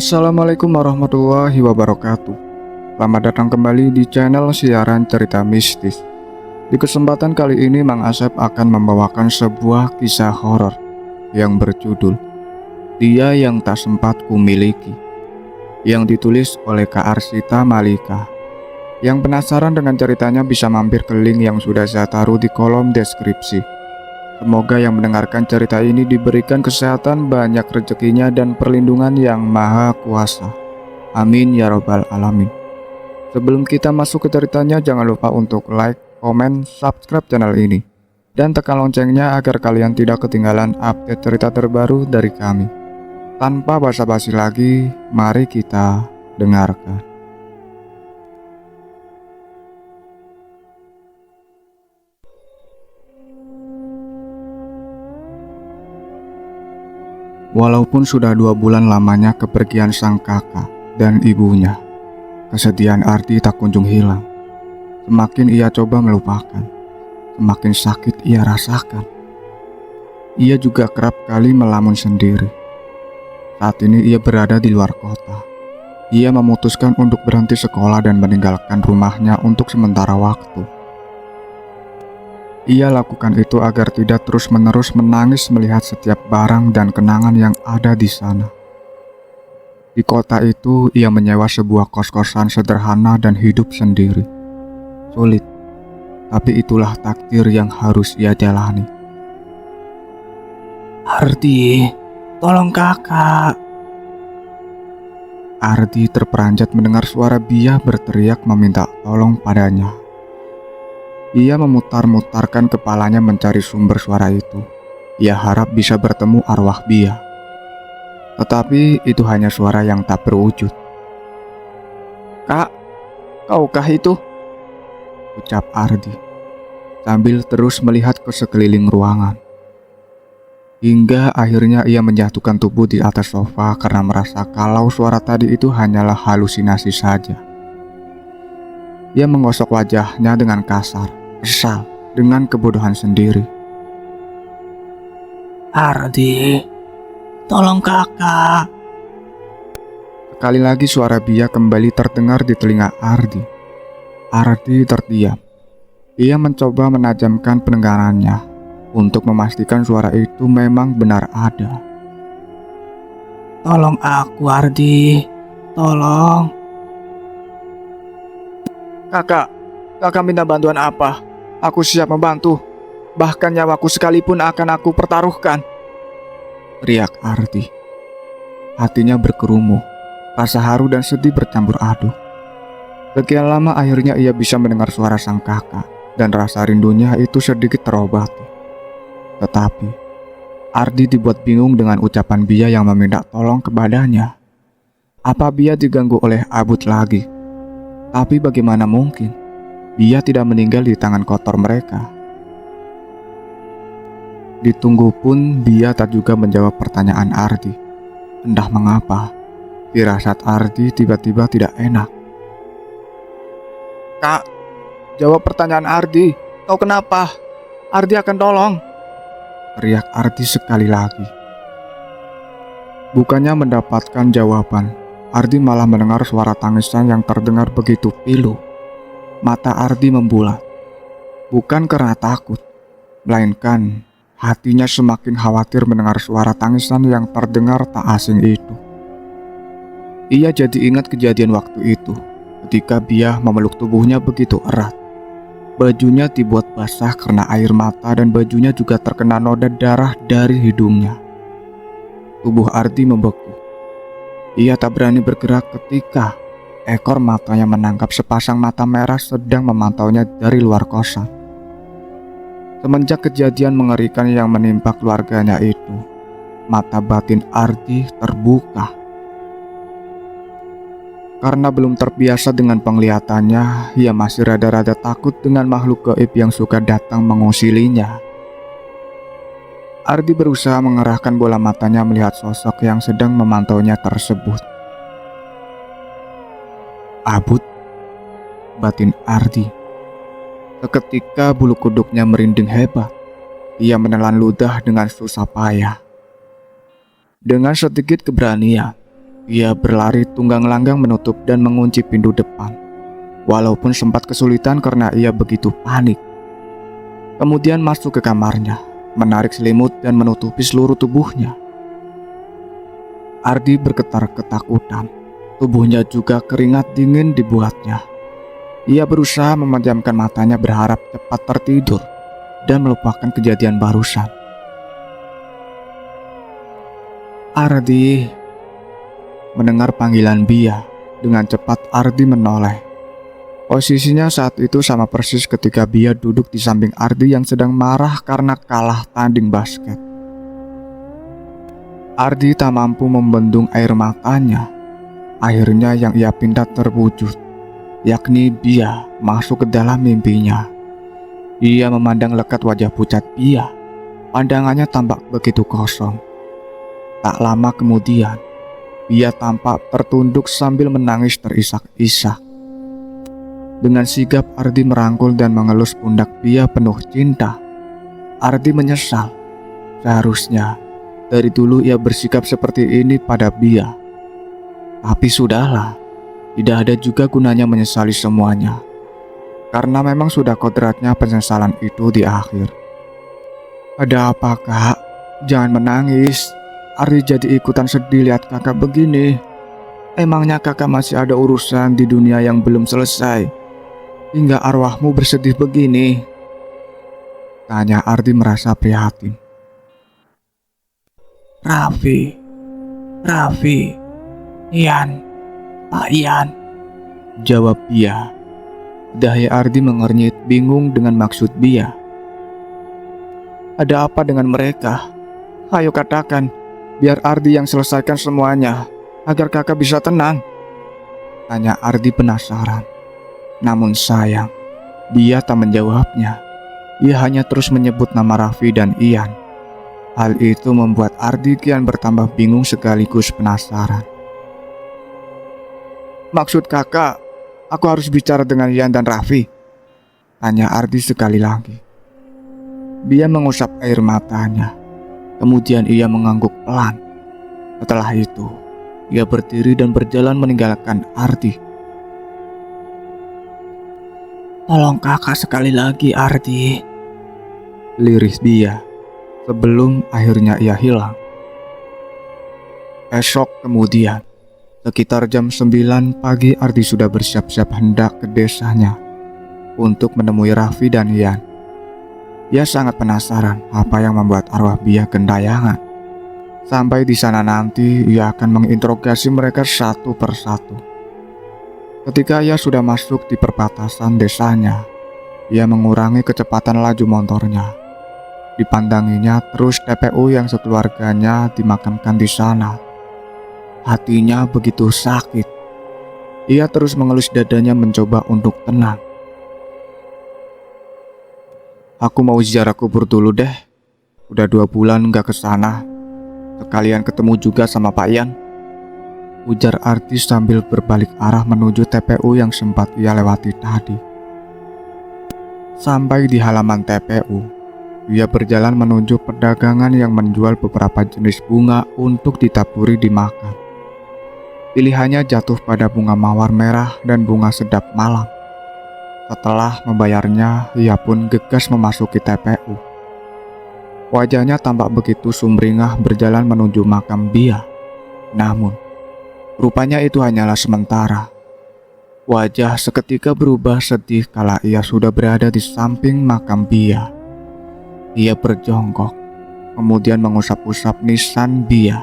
Assalamualaikum warahmatullahi wabarakatuh. Selamat datang kembali di channel siaran cerita mistis. Di kesempatan kali ini Mang Asep akan membawakan sebuah kisah horor yang berjudul Dia Yang Tak Sempat Kumiliki, yang ditulis oleh Kak Arsita Malika. Yang penasaran dengan ceritanya bisa mampir ke link yang sudah saya taruh di kolom deskripsi. Semoga yang mendengarkan cerita ini diberikan kesehatan, banyak rezekinya, dan perlindungan yang maha kuasa. Amin ya robbal alamin. Sebelum kita masuk ke ceritanya, jangan lupa untuk like, komen, subscribe channel ini, dan tekan loncengnya agar kalian tidak ketinggalan update cerita terbaru dari kami. Tanpa basa-basi lagi, mari kita dengarkan. Walaupun sudah 2 bulan lamanya kepergian sang kakak dan ibunya, kesedihan Ardi tak kunjung hilang. Semakin ia coba melupakan, semakin sakit ia rasakan. Ia juga kerap kali melamun sendiri. Saat ini ia berada di luar kota. Ia memutuskan untuk berhenti sekolah dan meninggalkan rumahnya untuk sementara waktu. Ia lakukan itu agar tidak terus-menerus menangis melihat setiap barang dan kenangan yang ada di sana. Di kota itu, ia menyewa sebuah kos-kosan sederhana dan hidup sendiri. Sulit, tapi itulah takdir yang harus ia jalani. Ardi, tolong kakak. Ardi terperanjat mendengar suara Bia berteriak meminta tolong padanya. Ia memutar-mutarkan kepalanya mencari sumber suara itu. Ia harap bisa bertemu arwah Bia. Tetapi itu hanya suara yang tak berwujud. Kak, kaukah itu? Ucap Ardi sambil terus melihat ke sekeliling ruangan. Hingga akhirnya ia menjatuhkan tubuh di atas sofa karena merasa kalau suara tadi itu hanyalah halusinasi saja. Ia menggosok wajahnya dengan kasar, kesal dengan kebodohan sendiri. Ardi, tolong kakak. Sekali lagi suara Bia kembali terdengar di telinga Ardi. Ardi terdiam. Ia mencoba menajamkan pendengarannya untuk memastikan suara itu memang benar ada. Tolong aku, Ardi. Tolong. Kakak minta bantuan apa? Aku siap membantu. Bahkan nyawaku sekalipun akan aku pertaruhkan. Teriak Ardi. Hatinya berkerumuh. Rasa haru dan sedih bercampur aduk. Sekian lama akhirnya ia bisa mendengar suara sang kakak, dan rasa rindunya itu sedikit terobati. Tetapi Ardi dibuat bingung dengan ucapan Bia yang meminta tolong kepadanya. Apa Bia diganggu oleh Abud lagi? Tapi bagaimana mungkin Bia tidak meninggal di tangan kotor mereka? Ditunggu pun Bia tak juga menjawab pertanyaan Ardi. Entah mengapa, firasat Ardi tiba-tiba tidak enak. Kak, jawab pertanyaan Ardi. Kau kenapa? Ardi akan tolong. Teriak Ardi sekali lagi. Bukannya mendapatkan jawaban, Ardi malah mendengar suara tangisan yang terdengar begitu pilu. Mata Ardi membulat. Bukan karena takut, melainkan hatinya semakin khawatir mendengar suara tangisan yang terdengar tak asing itu. Ia jadi ingat kejadian waktu itu, ketika Bia memeluk tubuhnya begitu erat. Bajunya dibuat basah karena air mata dan bajunya juga terkena noda darah dari hidungnya. Tubuh Ardi membeku. Ia tak berani bergerak ketika ekor matanya menangkap sepasang mata merah sedang memantaunya dari luar kosan. Semenjak kejadian mengerikan yang menimpa keluarganya itu, mata batin Ardi terbuka. Karena belum terbiasa dengan penglihatannya, ia masih rada-rada takut dengan makhluk gaib yang suka datang mengusilinya. Ardi berusaha mengerahkan bola matanya melihat sosok yang sedang memantaunya tersebut. Abud, batin Ardi. Seketika bulu kuduknya merinding hebat. Ia menelan ludah dengan susah payah. Dengan sedikit keberanian, ia berlari tunggang langgang menutup dan mengunci pintu depan. Walaupun sempat kesulitan karena ia begitu panik. Kemudian masuk ke kamarnya, menarik selimut dan menutupi seluruh tubuhnya. Ardi bergetar ketakutan. Tubuhnya juga keringat dingin dibuatnya. Ia berusaha memejamkan matanya berharap cepat tertidur dan melupakan kejadian barusan. Ardi. Mendengar panggilan Bia, dengan cepat Ardi menoleh. Posisinya saat itu sama persis ketika Bia duduk di samping Ardi yang sedang marah karena kalah tanding basket. Ardi tak mampu membendung air matanya. Akhirnya yang ia pinta terwujud, yakni Bia masuk ke dalam mimpinya. Ia memandang lekat wajah pucat Bia. Pandangannya tampak begitu kosong. Tak lama kemudian, Bia tampak tertunduk sambil menangis terisak-isak. Dengan sigap Ardi merangkul dan mengelus pundak Bia penuh cinta. Ardi menyesal. Seharusnya dari dulu ia bersikap seperti ini pada Bia. Tapi sudahlah, tidak ada juga gunanya menyesali semuanya. Karena memang sudah kodratnya penyesalan itu di akhir. Ada apa, Kak? Jangan menangis. Ardi jadi ikutan sedih lihat kakak begini. Emangnya kakak masih ada urusan di dunia yang belum selesai hingga arwahmu bersedih begini? Tanya Ardi merasa prihatin. Raffi, Ian, Pak Ian, jawab Bia. Dahi Ardi mengernyit bingung dengan maksud Bia. Ada apa dengan mereka? Ayo katakan, biar Ardi yang selesaikan semuanya, agar kakak bisa tenang. Tanya Ardi penasaran. Namun sayang, Bia tak menjawabnya. Ia hanya terus menyebut nama Raffi dan Ian. Hal itu membuat Ardi kian bertambah bingung sekaligus penasaran. Maksud kakak, aku harus bicara dengan Ian dan Raffi? Tanya Ardi sekali lagi. Bia mengusap air matanya. Kemudian ia mengangguk pelan. Setelah itu, ia berdiri dan berjalan meninggalkan Ardi. tolong kakak sekali lagi, Ardi. Lirih Bia sebelum akhirnya ia hilang. Esok kemudian, sekitar jam 9 pagi Ardi sudah bersiap-siap hendak ke desanya untuk menemui Raffi dan Ian. Ia sangat penasaran apa yang membuat arwah Bia gentayangan. Sampai di sana nanti ia akan menginterogasi mereka satu persatu. Ketika ia sudah masuk di perbatasan desanya, ia mengurangi kecepatan laju motornya. Dipandanginya terus TPU yang sekeluarganya dimakamkan di sana. Hatinya begitu sakit. Ia terus mengelus dadanya mencoba untuk tenang. Aku mau ziarah kubur dulu deh. Udah 2 bulan gak kesana. Sekalian ketemu juga sama Pak Ian, ujar Ardi sambil berbalik arah menuju TPU yang sempat ia lewati tadi. Sampai di halaman TPU, ia berjalan menuju perdagangan yang menjual beberapa jenis bunga untuk ditaburi di makam. Pilihannya jatuh pada bunga mawar merah dan bunga sedap malam. Setelah membayarnya, ia pun gegas memasuki TPU. Wajahnya tampak begitu sumringah berjalan menuju makam Bia. Namun, rupanya itu hanyalah sementara. Wajah seketika berubah sedih kala ia sudah berada di samping makam Bia. Ia berjongkok, kemudian mengusap-usap nisan Bia.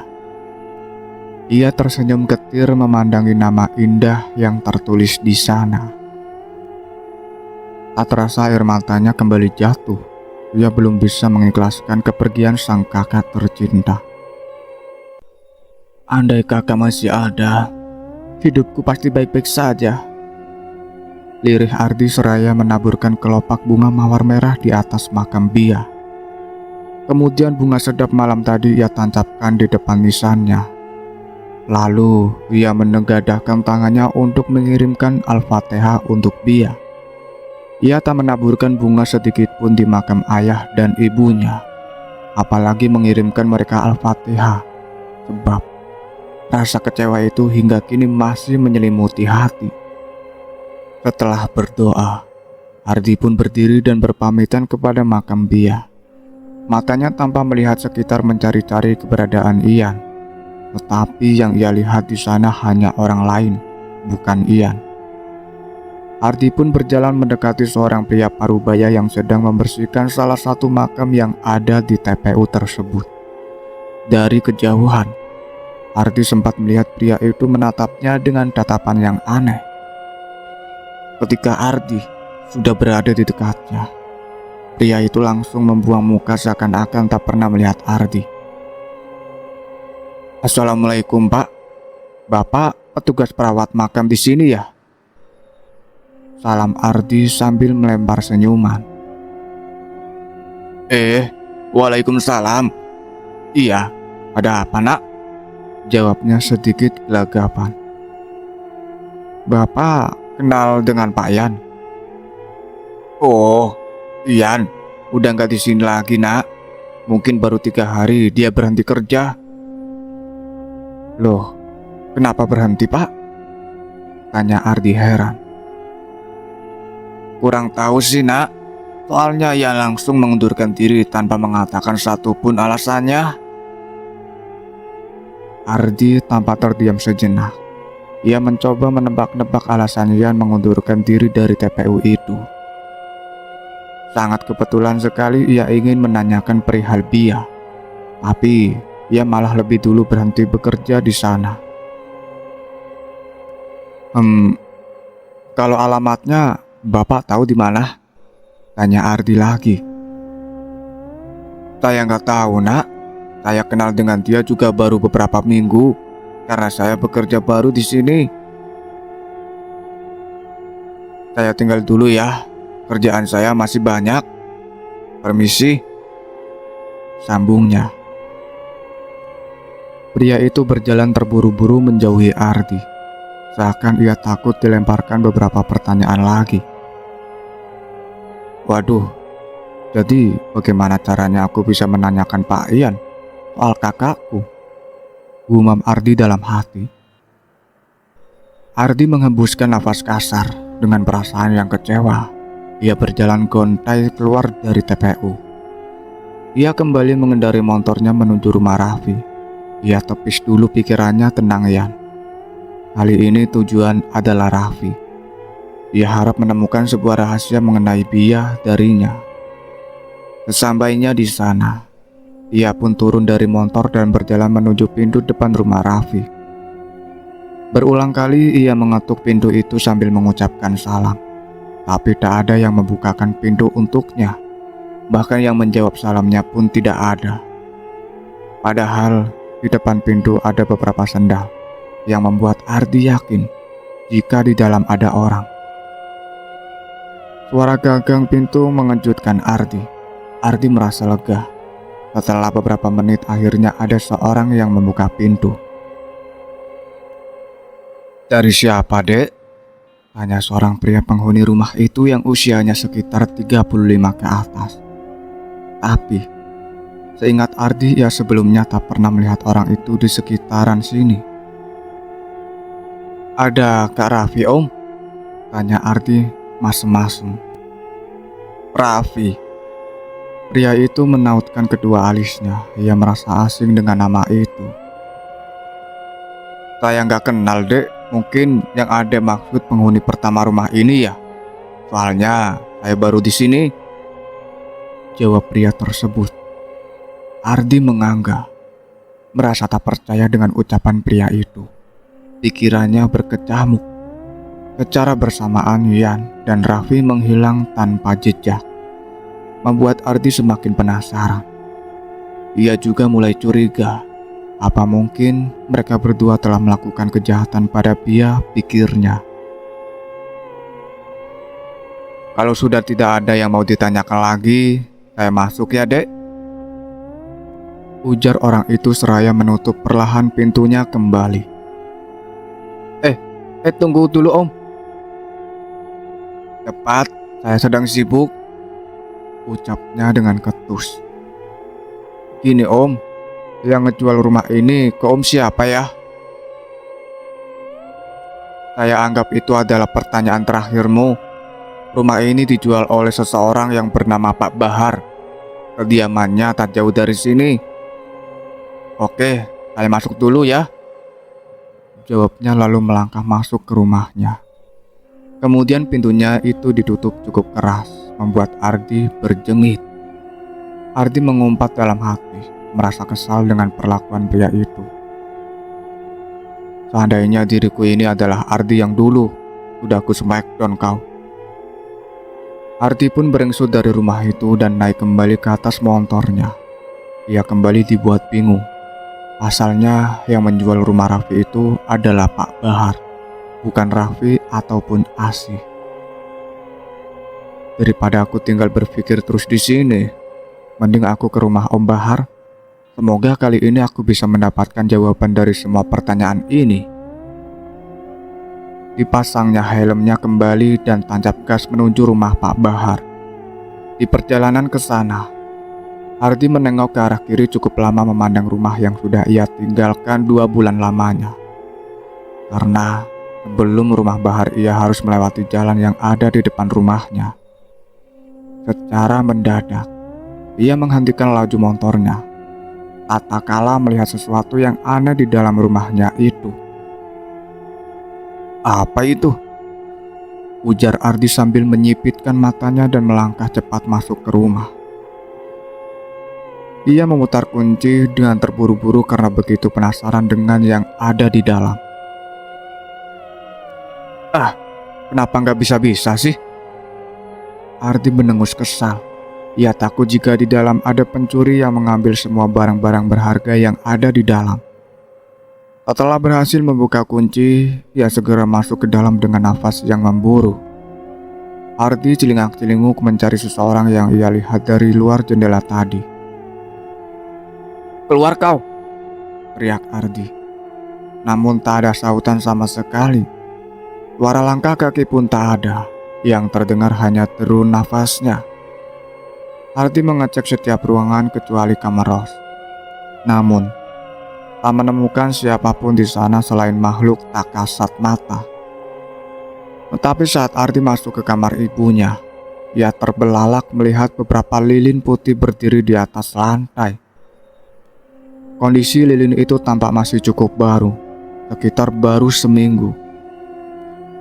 Ia tersenyum getir memandangi nama indah yang tertulis di sana. Tak terasa air matanya kembali jatuh. Ia belum bisa mengikhlaskan kepergian sang kakak tercinta. Andai kakak masih ada, hidupku pasti baik-baik saja. Lirih Ardi seraya menaburkan kelopak bunga mawar merah di atas makam Bia. Kemudian bunga sedap malam tadi ia tancapkan di depan nisannya. Lalu ia menegadahkan tangannya untuk mengirimkan Al-Fatihah untuk Bia. Ia tak menaburkan bunga sedikit pun di makam ayah dan ibunya, apalagi mengirimkan mereka Al-Fatihah, sebab Rasa kecewa itu hingga kini masih menyelimuti hati. Setelah berdoa, Ardi pun berdiri dan berpamitan kepada makam Bia. Matanya tanpa melihat sekitar mencari-cari keberadaan Ian. Tetapi yang ia lihat di sana hanya orang lain, bukan Ian. Ardi pun berjalan mendekati seorang pria parubaya yang sedang membersihkan salah satu makam yang ada di TPU tersebut. Dari kejauhan, Ardi sempat melihat pria itu menatapnya dengan tatapan yang aneh. Ketika Ardi sudah berada di dekatnya, pria itu langsung membuang muka seakan-akan tak pernah melihat Ardi. "Assalamualaikum, Pak. Bapak petugas perawat makam di sini ya?" Salam Ardi sambil melempar senyuman. Waalaikumsalam. Iya, ada apa nak? Jawabnya sedikit gelagapan. Bapak kenal dengan Pak Ian? Oh, Ian, udah nggak di sini lagi nak. Mungkin baru 3 hari dia berhenti kerja. Loh, kenapa berhenti Pak? Tanya Ardi heran. Kurang tahu sih nak, soalnya ia langsung mengundurkan diri tanpa mengatakan satupun alasannya. Ardi tampak terdiam sejenak. Ia mencoba menebak-nebak alasan Ian mengundurkan diri dari TPU itu. Sangat kebetulan sekali ia ingin menanyakan perihal Bia, tapi ia malah lebih dulu berhenti bekerja di sana. Kalau alamatnya Bapak tahu di mana? Tanya Ardi lagi. Saya nggak tahu nak. Saya kenal dengan dia juga baru beberapa minggu karena saya bekerja baru di sini. Saya tinggal dulu ya. Kerjaan saya masih banyak. Permisi. Sambungnya. Pria itu berjalan terburu-buru menjauhi Ardi. Seakan ia takut dilemparkan beberapa pertanyaan lagi. Waduh, jadi bagaimana caranya aku bisa menanyakan Pak Ian soal kakakku? Gumam Ardi dalam hati. Ardi menghembuskan nafas kasar dengan perasaan yang kecewa. Ia berjalan gontai keluar dari TPU. Ia kembali mengendari motornya menuju rumah Raffi. Ia tepis dulu pikirannya tentang Ian. Kali ini tujuan adalah Raffi. Ia harap menemukan sebuah rahasia mengenai Bia darinya. Sesampainya di sana, ia pun turun dari motor dan berjalan menuju pintu depan rumah Raffi. Berulang kali ia mengetuk pintu itu sambil mengucapkan salam, tapi tak ada yang membukakan pintu untuknya. Bahkan yang menjawab salamnya pun tidak ada. Padahal di depan pintu ada beberapa sendal yang membuat Ardi yakin jika di dalam ada orang. Suara gagang pintu mengejutkan Ardi. Ardi merasa lega. Setelah beberapa menit akhirnya ada seorang yang membuka pintu. Dari siapa dek? Tanya seorang pria penghuni rumah itu yang usianya sekitar 35 ke atas. Tapi seingat Ardi ia sebelumnya tak pernah melihat orang itu di sekitaran sini. Ada Kak Raffi om? Tanya Ardi masem-masem. Raffi. Pria itu menautkan kedua alisnya. Ia merasa asing dengan nama itu. Saya nggak kenal dek. Mungkin yang ada maksud penghuni pertama rumah ini ya. Soalnya saya baru di sini. Jawab pria tersebut. Ardi menganggah. Merasa tak percaya dengan ucapan pria itu. Pikirannya berkecamuk. Secara bersamaan Ian dan Raffi menghilang tanpa jejak, membuat Ardi semakin penasaran. Ia juga mulai curiga, apa mungkin mereka berdua telah melakukan kejahatan pada Bia, pikirnya. Kalau sudah tidak ada yang mau ditanyakan lagi, saya masuk ya dek. Ujar orang itu seraya menutup perlahan pintunya kembali. Tunggu dulu om. Cepat, saya sedang sibuk. Ucapnya dengan ketus. Gini om, yang ngejual rumah ini ke om siapa ya? Saya anggap itu adalah pertanyaan terakhirmu. Rumah ini dijual oleh seseorang yang bernama Pak Bahar. Kediamannya tak jauh dari sini. Oke, saya masuk dulu ya, jawabnya lalu melangkah masuk ke rumahnya. Kemudian pintunya itu ditutup cukup keras, membuat Ardi berjengit. Ardi mengumpat dalam hati, merasa kesal dengan perlakuan pria itu. Seandainya diriku ini adalah Ardi yang dulu, udah aku smackdown kau. Ardi pun beringsut dari rumah itu dan naik kembali ke atas motornya. Ia kembali dibuat bingung. Asalnya yang menjual rumah Raffi itu adalah Pak Bahar, bukan Raffi ataupun Asih. Daripada aku tinggal berpikir terus di sini, mending aku ke rumah Om Bahar. Semoga kali ini aku bisa mendapatkan jawaban dari semua pertanyaan ini. Dipasangnya helmnya kembali dan tancap gas menuju rumah Pak Bahar. Di perjalanan ke sana, Ardi menengok ke arah kiri cukup lama memandang rumah yang sudah ia tinggalkan 2 bulan lamanya. Karena sebelum rumah Bahar ia harus melewati jalan yang ada di depan rumahnya. Secara mendadak, ia menghentikan laju motornya. Tak kala melihat sesuatu yang aneh di dalam rumahnya itu. "Apa itu?" ujar Ardi sambil menyipitkan matanya dan melangkah cepat masuk ke rumah. Ia memutar kunci dengan terburu-buru karena begitu penasaran dengan yang ada di dalam. Kenapa nggak bisa-bisa sih? Ardi menengus kesal. Ia takut jika di dalam ada pencuri yang mengambil semua barang-barang berharga yang ada di dalam. Setelah berhasil membuka kunci, ia segera masuk ke dalam dengan nafas yang memburu. Ardi celingak-celinguk mencari seseorang yang ia lihat dari luar jendela tadi. "Keluar kau!" teriak Ardi. Namun tak ada sautan sama sekali. Suara langkah kaki pun tak ada. Yang terdengar hanya deru nafasnya. Ardi mengecek setiap ruangan kecuali kamar Ros. Namun, tak menemukan siapapun di sana selain makhluk tak kasat mata. Tetapi saat Ardi masuk ke kamar ibunya, ia terbelalak melihat beberapa lilin putih berdiri di atas lantai. Kondisi lilin itu tampak masih cukup baru, sekitar baru seminggu.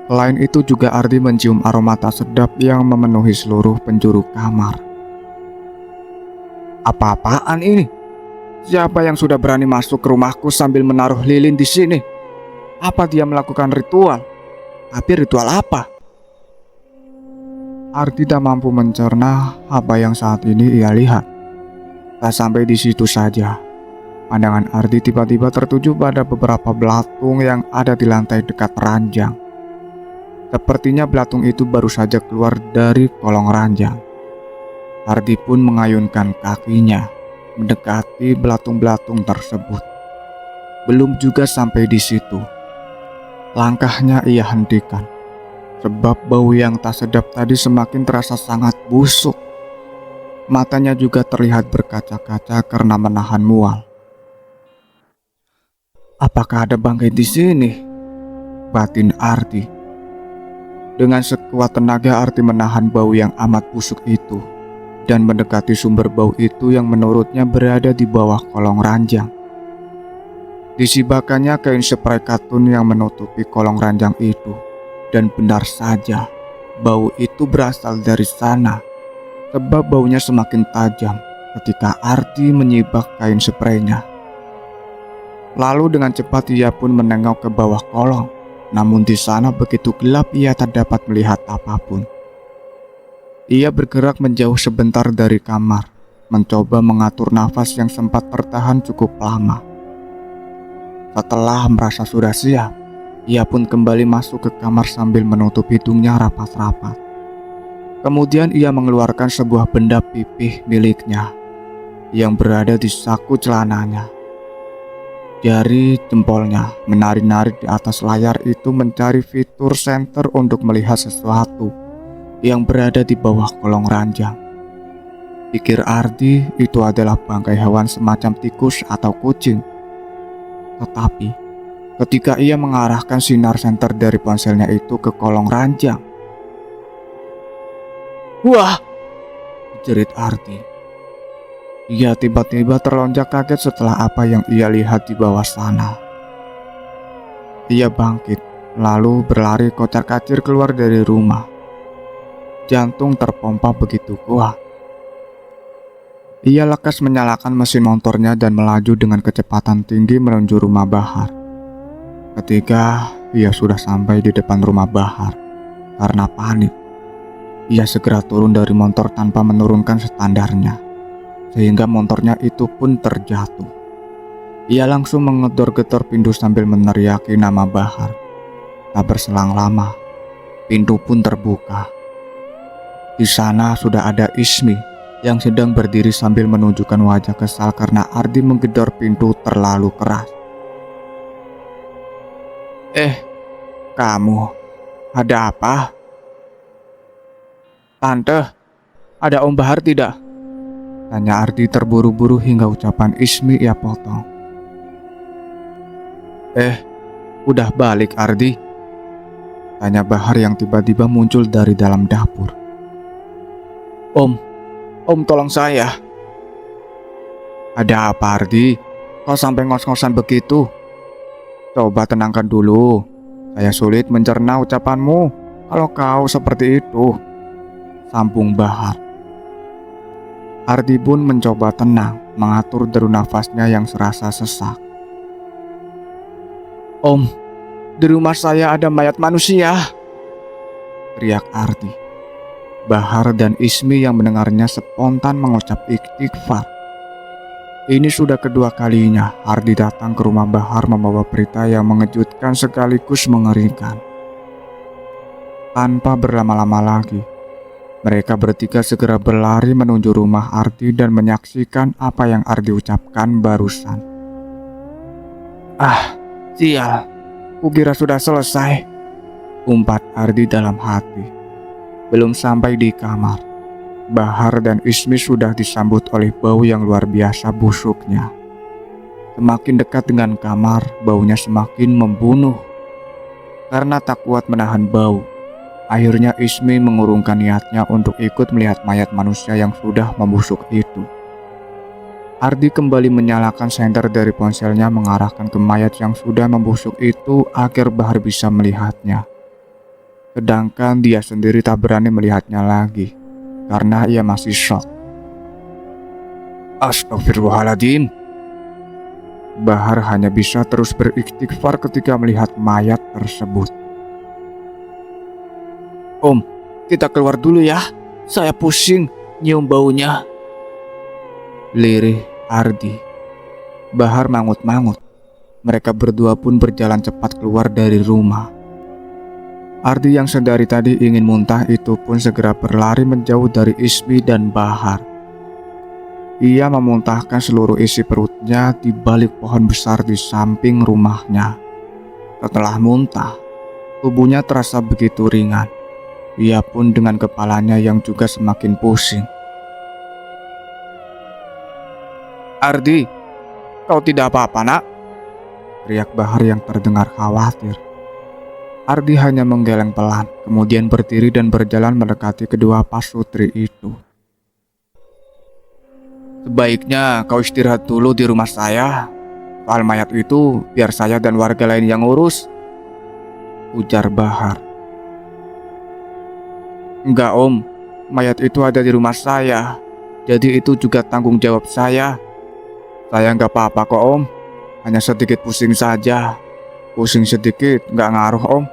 Selain itu juga Ardi mencium aroma tak sedap yang memenuhi seluruh penjuru kamar. Apa-apaan ini? Siapa yang sudah berani masuk ke rumahku sambil menaruh lilin di sini? Apa dia melakukan ritual? Tapi ritual apa? Ardi tak mampu mencerna apa yang saat ini ia lihat. Tak sampai di situ saja. Pandangan Ardi tiba-tiba tertuju pada beberapa belatung yang ada di lantai dekat ranjang. Sepertinya belatung itu baru saja keluar dari kolong ranjang. Ardi pun mengayunkan kakinya mendekati belatung-belatung tersebut. Belum juga sampai di situ, langkahnya ia hentikan, sebab bau yang tak sedap tadi semakin terasa sangat busuk. Matanya juga terlihat berkaca-kaca karena menahan mual. Apakah ada bangkai di sini? Batin Ardi. Dengan sekuat tenaga Ardi menahan bau yang amat busuk itu dan mendekati sumber bau itu yang menurutnya berada di bawah kolong ranjang. Disibakannya kain spray katun yang menutupi kolong ranjang itu, dan benar saja bau itu berasal dari sana, sebab baunya semakin tajam ketika Ardi menyibak kain spraynya. Lalu dengan cepat ia pun menengok ke bawah kolong. Namun di sana begitu gelap ia tak dapat melihat apapun. Ia bergerak menjauh sebentar dari kamar, mencoba mengatur nafas yang sempat tertahan cukup lama. Setelah merasa sudah siap, ia pun kembali masuk ke kamar sambil menutup hidungnya rapat-rapat. Kemudian ia mengeluarkan sebuah benda pipih miliknya yang berada di saku celananya. Jari jempolnya menari-nari di atas layar itu mencari fitur senter untuk melihat sesuatu yang berada di bawah kolong ranjang. Pikir Ardi itu adalah bangkai hewan semacam tikus atau kucing. Tetapi ketika ia mengarahkan sinar senter dari ponselnya itu ke kolong ranjang. Wah, Jerit Ardi. Ia tiba-tiba terlonjak kaget setelah apa yang ia lihat di bawah sana. Ia bangkit, lalu berlari kocar-kacir keluar dari rumah. Jantung terpompa begitu kuat. Ia lekas menyalakan mesin motornya dan melaju dengan kecepatan tinggi menuju rumah Bahar. Ketika ia sudah sampai di depan rumah Bahar, karena panik, ia segera turun dari motor tanpa menurunkan standarnya, sehingga motornya itu pun terjatuh. Ia langsung mengedor-gedor pintu sambil meneriaki nama Bahar. Tak berselang lama, pintu pun terbuka. Di sana sudah ada Ismi yang sedang berdiri sambil menunjukkan wajah kesal karena Ardi menggedor pintu terlalu keras. Kamu, ada apa? Tante, ada Om Bahar tidak? Tanya Ardi terburu-buru hingga ucapan Ismi ia potong. Udah balik Ardi? Tanya Bahar yang tiba-tiba muncul dari dalam dapur. Om tolong saya. Ada apa Ardi? Kau sampai ngos-ngosan begitu? Coba tenangkan dulu. Saya sulit mencerna ucapanmu kalau kau seperti itu, sambung Bahar. Ardi pun mencoba tenang, mengatur deru nafasnya yang serasa sesak. Om, di rumah saya ada mayat manusia, teriak Ardi. Bahar dan Ismi yang mendengarnya spontan mengucap istighfar. Ini sudah kedua kalinya Ardi datang ke rumah Bahar membawa berita yang mengejutkan sekaligus mengerikan. Tanpa berlama-lama lagi, mereka bertiga segera berlari menuju rumah Ardi dan menyaksikan apa yang Ardi ucapkan barusan. Sial, kukira sudah selesai, umpat Ardi dalam hati. Belum sampai di kamar, Bahar dan Ismi sudah disambut oleh bau yang luar biasa busuknya. Semakin dekat dengan kamar, baunya semakin membunuh. Karena tak kuat menahan bau, akhirnya Ismi mengurungkan niatnya untuk ikut melihat mayat manusia yang sudah membusuk itu. Ardi kembali menyalakan senter dari ponselnya mengarahkan ke mayat yang sudah membusuk itu agar Bahar bisa melihatnya. Sedangkan dia sendiri tak berani melihatnya lagi karena ia masih shock. Astagfirullahaladzim. Bahar hanya bisa terus beristighfar ketika melihat mayat tersebut. Om, kita keluar dulu ya. Saya pusing nyium baunya, lirih Ardi. Bahar mangut-mangut. Mereka berdua pun berjalan cepat keluar dari rumah. Ardi yang sedari tadi ingin muntah itu pun segera berlari menjauh dari Ismi dan Bahar. Ia memuntahkan seluruh isi perutnya di balik pohon besar di samping rumahnya. Setelah muntah, tubuhnya terasa begitu ringan. Ia pun dengan kepalanya yang juga semakin pusing. Ardi, kau tidak apa-apa nak? Teriak Bahar yang terdengar khawatir. Ardi hanya menggeleng pelan, kemudian berdiri dan berjalan mendekati kedua pasutri itu. Sebaiknya kau istirahat dulu di rumah saya. Soal mayat itu biar saya dan warga lain yang urus, ujar Bahar. Enggak om, mayat itu ada di rumah saya. Jadi itu juga tanggung jawab saya. Saya nggak apa-apa kok om, hanya sedikit pusing saja. Pusing sedikit nggak ngaruh om,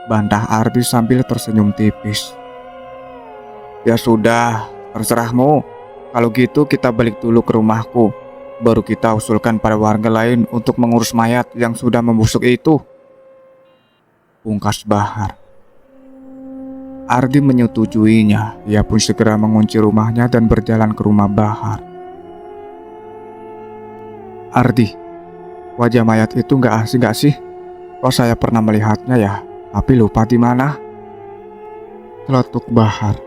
bantah Ardi sambil tersenyum tipis. Ya sudah, terserahmu. Kalau gitu kita balik dulu ke rumahku. Baru kita usulkan pada warga lain untuk mengurus mayat yang sudah membusuk itu, pungkas Bahar. Ardi menyetujuinya. Ia pun segera mengunci rumahnya dan berjalan ke rumah Bahar. Ardi, wajah mayat itu nggak asing gak sih? Kok saya pernah melihatnya ya, tapi lupa di mana? Celetuk Bahar.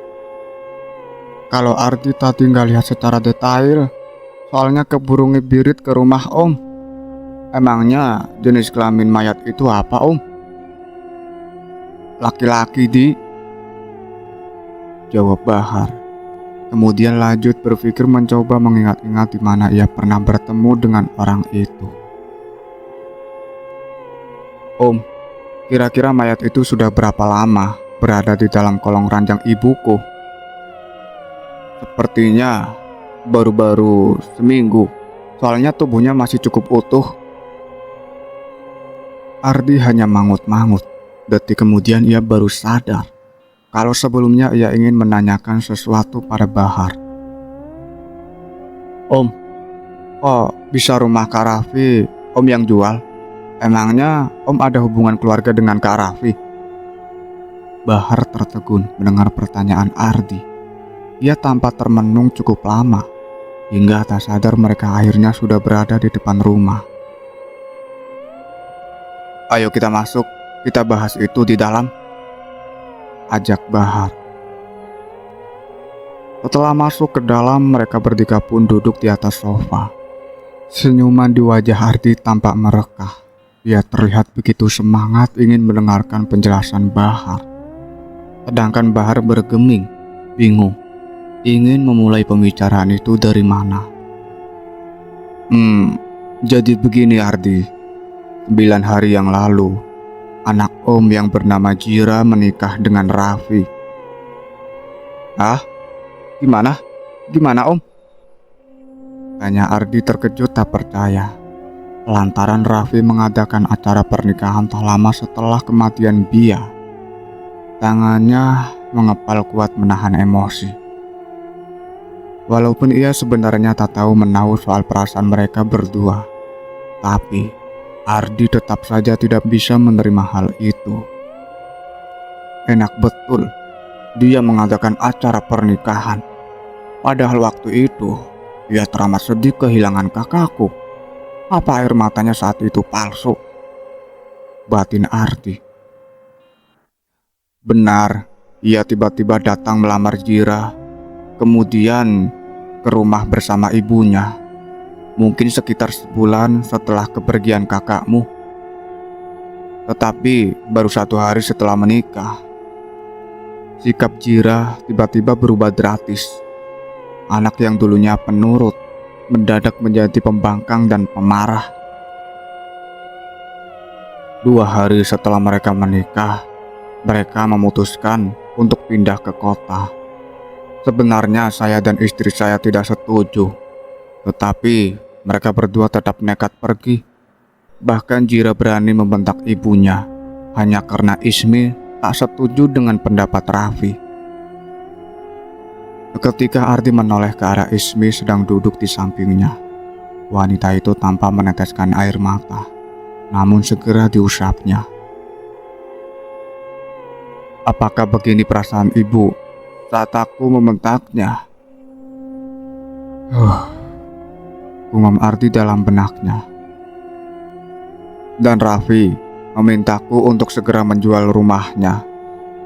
Kalau Ardi tadi nggak lihat secara detail, soalnya keburu ngebirit ke rumah om. Emangnya jenis kelamin mayat itu apa, Om? Laki-laki, Di, jawab Bahar. Kemudian lanjut berpikir mencoba mengingat-ingat di mana ia pernah bertemu dengan orang itu. Om, kira-kira mayat itu sudah berapa lama berada di dalam kolong ranjang ibuku? Sepertinya baru-baru seminggu, soalnya tubuhnya masih cukup utuh. Ardi hanya mangut-mangut. Detik kemudian ia baru sadar kalau sebelumnya ia ingin menanyakan sesuatu pada Bahar. Om, kok bisa rumah Kak Raffi Om yang jual? Emangnya Om ada hubungan keluarga dengan Kak Raffi? Bahar tertegun mendengar pertanyaan Ardi. Ia tampak termenung cukup lama, hingga tak sadar mereka akhirnya sudah berada di depan rumah. Ayo kita masuk, kita bahas itu di dalam, ajak Bahar. Setelah masuk ke dalam, mereka bertiga pun duduk di atas sofa. Senyuman di wajah Ardi tampak merekah. Ia terlihat begitu semangat ingin mendengarkan penjelasan Bahar. Sedangkan Bahar bergeming, bingung, ingin memulai pembicaraan itu dari mana. Jadi begini Ardi. 9 hari yang lalu, anak Om yang bernama Jira menikah dengan Raffi. Ah? Gimana? Gimana Om? Tanya Ardi terkejut tak percaya. Lantaran Raffi mengadakan acara pernikahan tak lama setelah kematian Bia. Tangannya mengepal kuat menahan emosi. Walaupun ia sebenarnya tak tahu menahu soal perasaan mereka berdua, tapi Ardi tetap saja tidak bisa menerima hal itu. Enak betul dia mengadakan acara pernikahan. Padahal waktu itu ia teramat sedih kehilangan kakakku. Apa air matanya saat itu palsu? Batin Ardi. Benar, ia tiba-tiba datang melamar Jira, kemudian ke rumah bersama ibunya. Mungkin sekitar sebulan setelah kepergian kakakmu. Tetapi baru 1 hari setelah menikah, sikap Jira tiba-tiba berubah drastis. Anak yang dulunya penurut mendadak menjadi pembangkang dan pemarah. 2 hari setelah mereka menikah, mereka memutuskan untuk pindah ke kota. Sebenarnya saya dan istri saya tidak setuju, tetapi mereka berdua tetap nekat pergi. Bahkan Jira berani membentak ibunya hanya karena Ismi tak setuju dengan pendapat Raffi. Ketika Ardi menoleh ke arah Ismi sedang duduk di sampingnya, wanita itu tanpa meneteskan air mata, namun segera diusapnya. Apakah begini perasaan ibu saat aku membentaknya? Gumam Ardi dalam benaknya. Dan Raffi memintaku untuk segera menjual rumahnya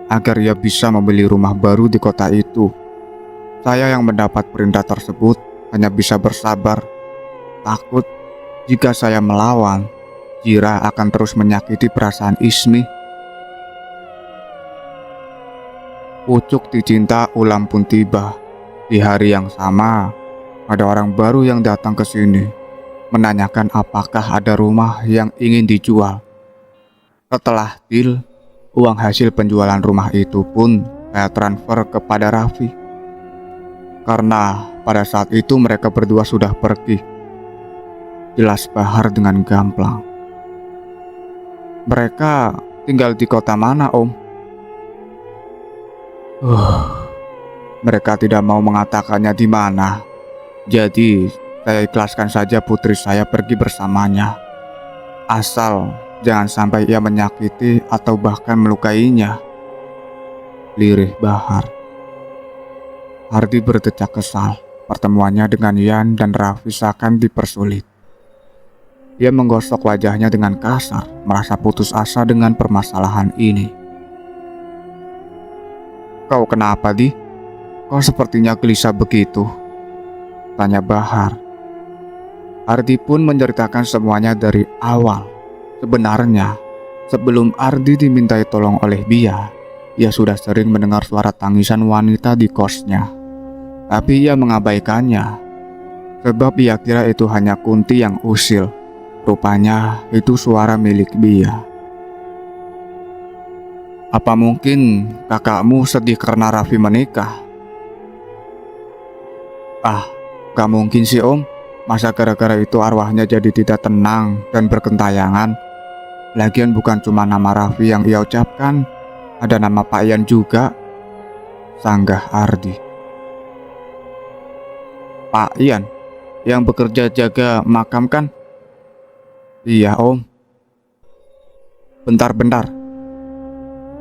agar ia bisa membeli rumah baru di kota itu. Saya yang mendapat perintah tersebut hanya bisa bersabar. Takut jika saya melawan, Jira akan terus menyakiti perasaan Ismi. Pucuk dicinta ulam pun tiba. Di hari yang sama, ada orang baru yang datang ke sini, menanyakan apakah ada rumah yang ingin dijual. Setelah deal, uang hasil penjualan rumah itu pun saya transfer kepada Raffi. Karena pada saat itu mereka berdua sudah pergi. Jelas Bahar dengan gamblang. Mereka tinggal di kota mana, Om? Mereka tidak mau mengatakannya di mana. Jadi saya ikhlaskan saja putri saya pergi bersamanya. Asal jangan sampai ia menyakiti atau bahkan melukainya. Lirih Bahar. Ardi berdecak kesal. Pertemuannya dengan Yan dan Raffi seakan dipersulit. Ia menggosok wajahnya dengan kasar, merasa putus asa dengan permasalahan ini. Kau kenapa, Di? Kau sepertinya gelisah begitu, tanya Bahar. Ardi pun menceritakan semuanya dari awal. Sebenarnya, sebelum Ardi dimintai tolong oleh Bia, ia sudah sering mendengar suara tangisan wanita di kosnya. Tapi ia mengabaikannya, sebab ia kira itu hanya Kunti yang usil. Rupanya itu suara milik Bia. Apa mungkin kakakmu sedih karena Raffi menikah? Ah, gak mungkin sih om. Masa gara-gara itu arwahnya jadi tidak tenang dan berkentayangan? Lagian bukan cuma nama Raffi yang ia ucapkan, ada nama Pak Ian juga, sanggah Ardi. Pak Ian? Yang bekerja jaga makam kan? Iya om. Bentar-bentar,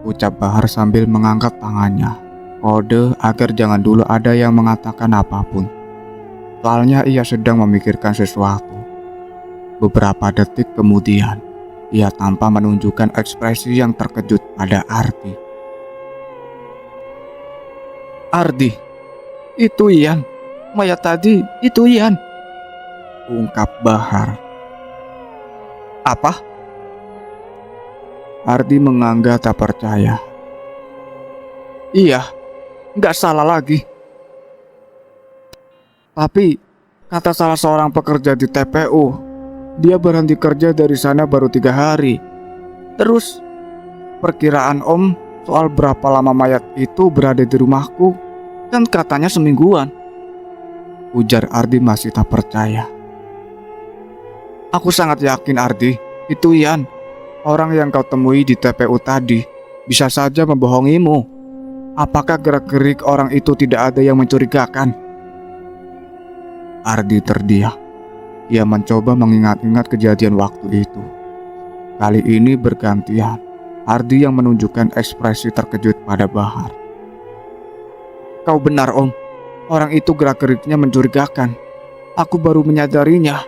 ucap Bahar sambil mengangkat tangannya. Kode agar jangan dulu ada yang mengatakan apapun. Soalnya ia sedang memikirkan sesuatu. Beberapa detik kemudian, ia tanpa menunjukkan ekspresi yang terkejut pada Ardi. Ardi, itu Ian. Mayat tadi, itu Ian, ungkap Bahar. Apa? Ardi menganggap tak percaya. Iya, nggak salah lagi. Tapi, kata salah seorang pekerja di TPU, dia berhenti kerja dari sana baru 3 hari. Terus, perkiraan om soal berapa lama mayat itu berada di rumahku, kan katanya semingguan. Ujar Ardi masih tak percaya. Aku sangat yakin Ardi, itu Ian, orang yang kau temui di TPU tadi, bisa saja membohongimu. Apakah gerak-gerik orang itu tidak ada yang mencurigakan? Ardi terdiam. Ia mencoba mengingat-ingat kejadian waktu itu. Kali ini bergantian, Ardi yang menunjukkan ekspresi terkejut pada Bahar. Kau benar om, orang itu gerak-geriknya mencurigakan. Aku baru menyadarinya.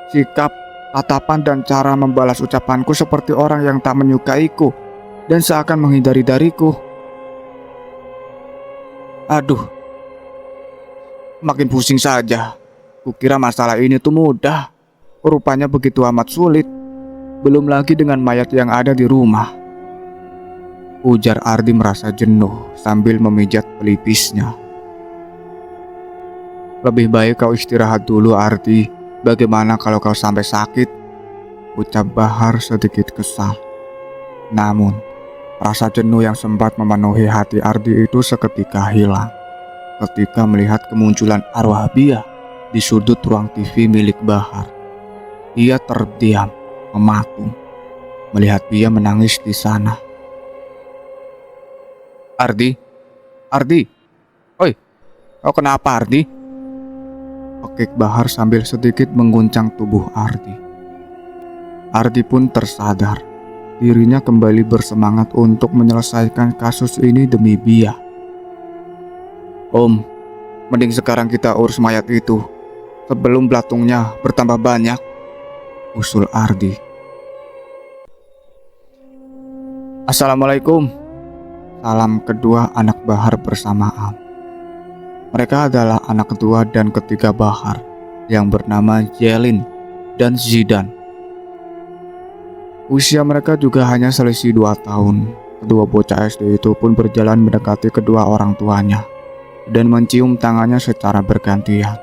Sikap, tatapan dan cara membalas ucapanku seperti orang yang tak menyukaiku dan seakan menghindari dariku. Aduh, makin pusing saja. Kukira masalah ini tuh mudah. Rupanya begitu amat sulit. Belum lagi dengan mayat yang ada di rumah. Ujar Ardi merasa jenuh sambil memijat pelipisnya. Lebih baik kau istirahat dulu Ardi. Bagaimana kalau kau sampai sakit? Ucap Bahar sedikit kesal. Namun, rasa jenuh yang sempat memenuhi hati Ardi itu seketika hilang ketika melihat kemunculan arwah Bia di sudut ruang TV milik Bahar. Ia terdiam, mematung, melihat Bia menangis di sana. Ardi, Ardi, oi, kau kenapa Ardi? Pekik Bahar sambil sedikit mengguncang tubuh Ardi. Ardi pun tersadar, dirinya kembali bersemangat untuk menyelesaikan kasus ini demi Bia. Om, mending sekarang kita urus mayat itu sebelum belatungnya bertambah banyak, usul Ardi. Assalamualaikum. Salam kedua anak Bahar bersamaan. Mereka adalah anak kedua dan ketiga Bahar yang bernama Jelin dan Zidan. Usia mereka juga hanya selisih 2 tahun. Kedua bocah SD itu pun berjalan mendekati kedua orang tuanya dan mencium tangannya secara bergantian.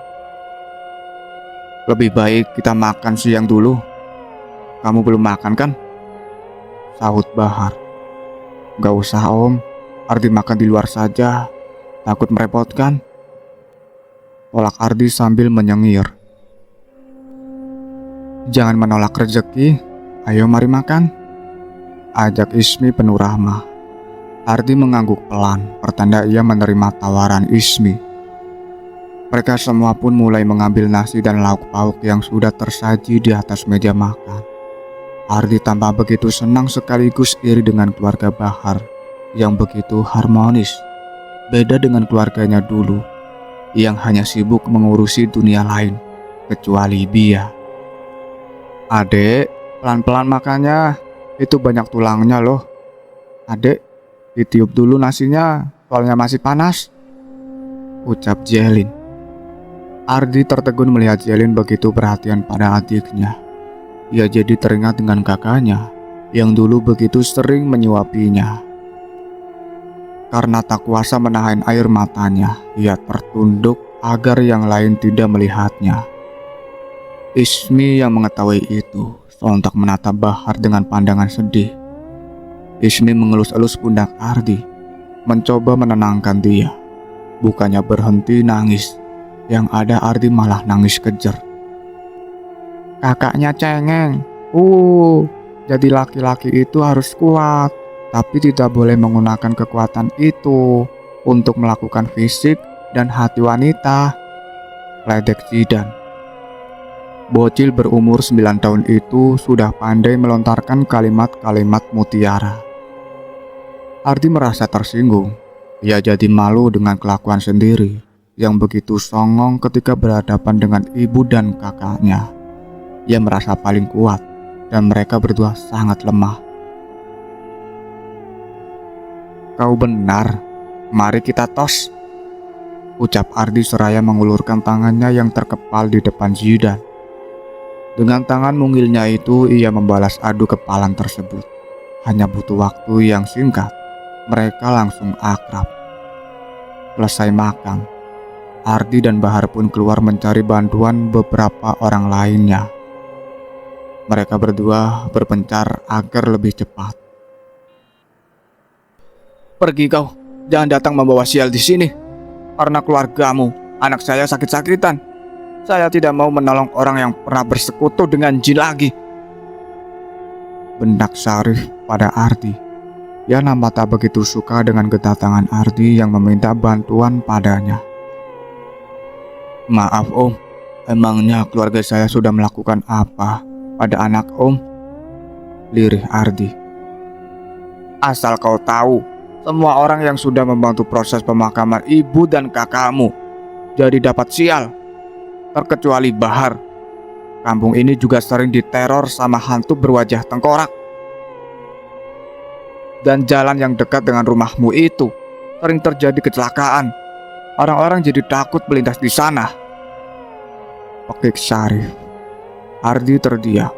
Lebih baik kita makan siang dulu. Kamu belum makan kan? Sahut Bahar. Gak usah om, Ardi makan di luar saja. Takut merepotkan. Tolak Ardi sambil menyengir. Jangan menolak rezeki, ayo mari makan. Ajak Ismi penuh rahmah. Ardi mengangguk pelan, pertanda ia menerima tawaran Ismi. Mereka semua pun mulai mengambil nasi dan lauk pauk yang sudah tersaji di atas meja makan. Ardi tampak begitu senang sekaligus iri dengan keluarga Bahar yang begitu harmonis. Beda dengan keluarganya dulu yang hanya sibuk mengurusi dunia lain kecuali Bia. Adek, pelan-pelan makannya, itu banyak tulangnya loh. Adek, ditiup dulu nasinya, soalnya masih panas, ucap Jelin. Ardi tertegun melihat Zelin begitu perhatian pada adiknya. Ia jadi teringat dengan kakaknya yang dulu begitu sering menyuapinya. Karena tak kuasa menahan air matanya, ia tertunduk agar yang lain tidak melihatnya. Ismi yang mengetahui itu sontak menatap Bahar dengan pandangan sedih. Ismi mengelus-elus pundak Ardi, mencoba menenangkan dia. Bukannya berhenti nangis, yang ada Ardi malah nangis kejer. Kakaknya cengeng. Jadi laki-laki itu harus kuat, tapi tidak boleh menggunakan kekuatan itu untuk melakukan fisik dan hati wanita. Ledek Zidan. Bocil berumur 9 tahun itu sudah pandai melontarkan kalimat-kalimat mutiara. Ardi merasa tersinggung. Ia jadi malu dengan kelakuan sendiri yang begitu songong ketika berhadapan dengan ibu dan kakaknya. Ia merasa paling kuat dan mereka berdua sangat lemah. Kau benar, mari kita tos, ucap Ardi seraya mengulurkan tangannya yang terkepal di depan Zidan. Dengan tangan mungilnya itu ia membalas adu kepalan tersebut. Hanya butuh waktu yang singkat, mereka langsung akrab. Selesai makan, Ardi dan Bahar pun keluar mencari bantuan beberapa orang lainnya. Mereka berdua berpencar agar lebih cepat. Pergi kau, jangan datang membawa sial di sini. Karena keluargamu, anak saya sakit-sakitan. Saya tidak mau menolong orang yang pernah bersekutu dengan jin lagi. Bendak Syarif pada Ardi. Ia nampak tak begitu suka dengan kedatangan Ardi yang meminta bantuan padanya. Maaf Om, emangnya keluarga saya sudah melakukan apa pada anak Om? Lirih Ardi. Asal kau tahu, semua orang yang sudah membantu proses pemakaman ibu dan kakakmu jadi dapat sial, terkecuali Bahar. Kampung ini juga sering diteror sama hantu berwajah tengkorak. Dan jalan yang dekat dengan rumahmu itu sering terjadi kecelakaan. Orang-orang jadi takut melintas di sana. Pekik Syarif. Ardi terdiam,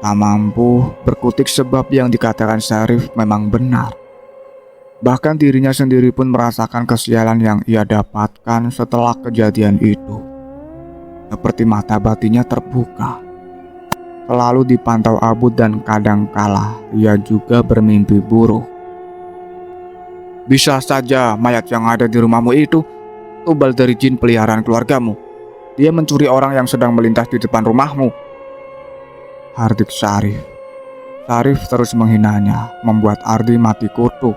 tak mampu berkutik sebab yang dikatakan Syarif memang benar. Bahkan dirinya sendiri pun merasakan kesialan yang ia dapatkan setelah kejadian itu. Seperti mata batinnya terbuka. Selalu dipantau abu dan kadangkala ia juga bermimpi buruk. Bisa saja mayat yang ada di rumahmu itu tumbal dari jin peliharaan keluargamu. Dia mencuri orang yang sedang melintas di depan rumahmu. Hardik Syarif. Syarif terus menghinanya, membuat Ardi mati kutu.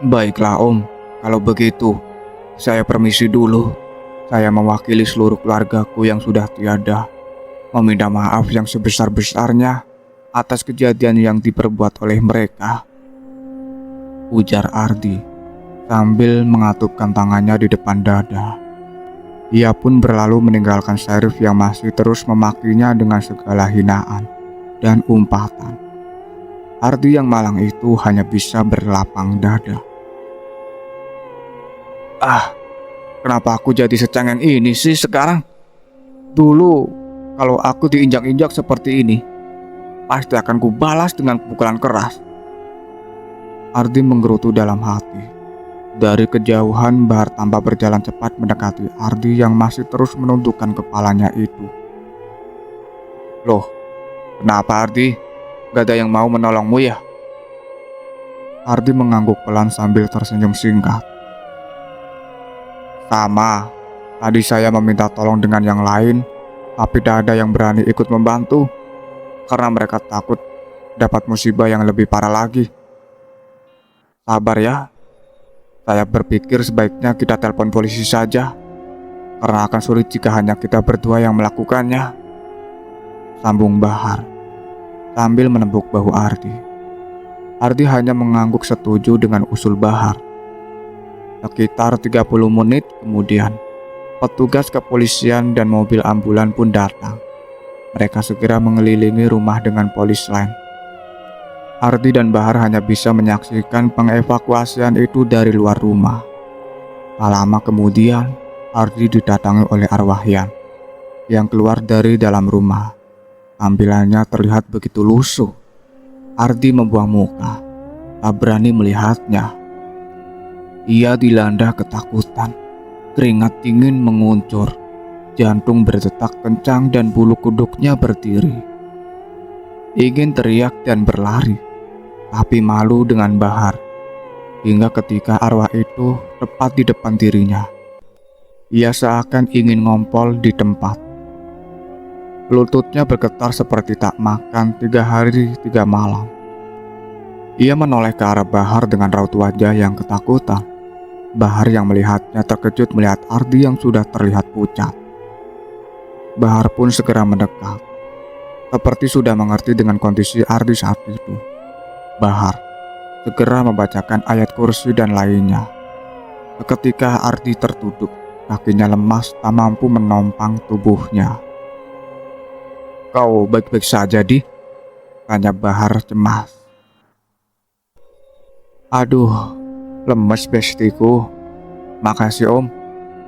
Baiklah Om, kalau begitu saya permisi dulu. Saya mewakili seluruh keluargaku yang sudah tiada, meminta maaf yang sebesar-besarnya atas kejadian yang diperbuat oleh mereka, ujar Ardi sambil mengatupkan tangannya di depan dada. Ia pun berlalu meninggalkan Syarif yang masih terus memakinya dengan segala hinaan dan umpatan. Ardi yang malang itu hanya bisa berlapang dada. Kenapa aku jadi secengeng ini sih sekarang? Dulu kalau aku diinjak-injak seperti ini, pasti akan kubalas dengan pukulan keras. Ardi menggerutu dalam hati. Dari kejauhan Bahar tanpa berjalan cepat mendekati Ardi yang masih terus menundukkan kepalanya itu. Loh, kenapa Ardi? Gak ada yang mau menolongmu ya? Ardi mengangguk pelan sambil tersenyum singkat. Sama, tadi saya meminta tolong dengan yang lain, tapi tidak ada yang berani ikut membantu karena mereka takut dapat musibah yang lebih parah lagi. Sabar ya, saya berpikir sebaiknya kita telepon polisi saja karena akan sulit jika hanya kita berdua yang melakukannya, sambung Bahar sambil menepuk bahu Ardi. Ardi hanya mengangguk setuju dengan usul Bahar. Sekitar 30 menit kemudian, petugas kepolisian dan mobil ambulan pun datang. Mereka segera mengelilingi rumah dengan polis lain. Ardi dan Bahar hanya bisa menyaksikan pengevakuasian itu dari luar rumah. Tak lama kemudian, Ardi didatangi oleh arwah Yan yang keluar dari dalam rumah. Tampilannya terlihat begitu lusuh. Ardi membuang muka, tak berani melihatnya. Ia dilanda ketakutan, keringat dingin menguncur, jantung berdetak kencang dan bulu kuduknya berdiri. Ingin teriak dan berlari, tapi malu dengan Bahar. Hingga ketika arwah itu tepat di depan dirinya, ia seakan ingin ngompol di tempat. Lututnya bergetar seperti tak makan 3 hari 3 malam. Ia menoleh ke arah Bahar dengan raut wajah yang ketakutan. Bahar yang melihatnya terkejut melihat Ardi yang sudah terlihat pucat. Bahar pun segera mendekat, seperti sudah mengerti dengan kondisi Ardi saat itu. Bahar segera membacakan ayat kursi dan lainnya. Seketika Ardi tertunduk, kakinya lemas tak mampu menompang tubuhnya. "Kau baik-baik saja, Di?" tanya Bahar cemas. "Aduh, lemes bestiku. Makasih Om.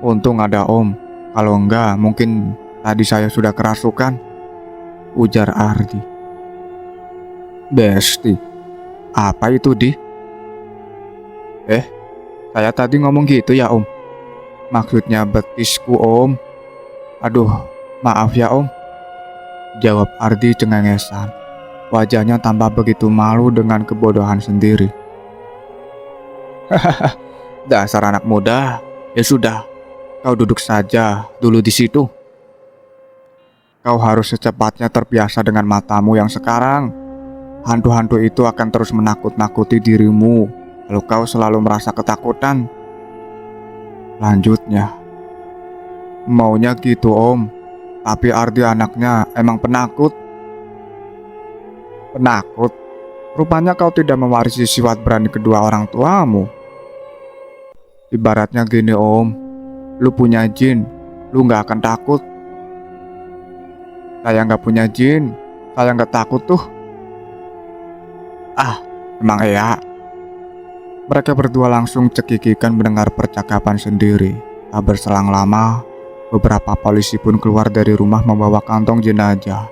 Untung ada Om. Kalau enggak mungkin tadi saya sudah kerasukan," ujar Ardi. "Besti? Apa itu, Di?" Saya tadi ngomong gitu ya Om. Maksudnya betisku Om. Aduh, maaf ya Om," jawab Ardi cengengesan. Wajahnya tampak begitu malu dengan kebodohan sendiri. "Hahaha, dasar anak muda. Ya sudah, kau duduk saja dulu di situ. Kau harus secepatnya terbiasa dengan matamu yang sekarang. Hantu-hantu itu akan terus menakut-nakuti dirimu kalau kau selalu merasa ketakutan," lanjutnya. "Maunya gitu Om, tapi Ardi anaknya emang penakut." "Penakut? Rupanya kau tidak mewarisi sifat berani kedua orang tuamu. Ibaratnya gini Om, lu punya jin, lu gak akan takut. Saya gak punya jin, saya gak takut tuh." "Ah, emang iya." Mereka berdua langsung cekikikan mendengar percakapan sendiri. Tak berselang lama, beberapa polisi pun keluar dari rumah membawa kantong jenazah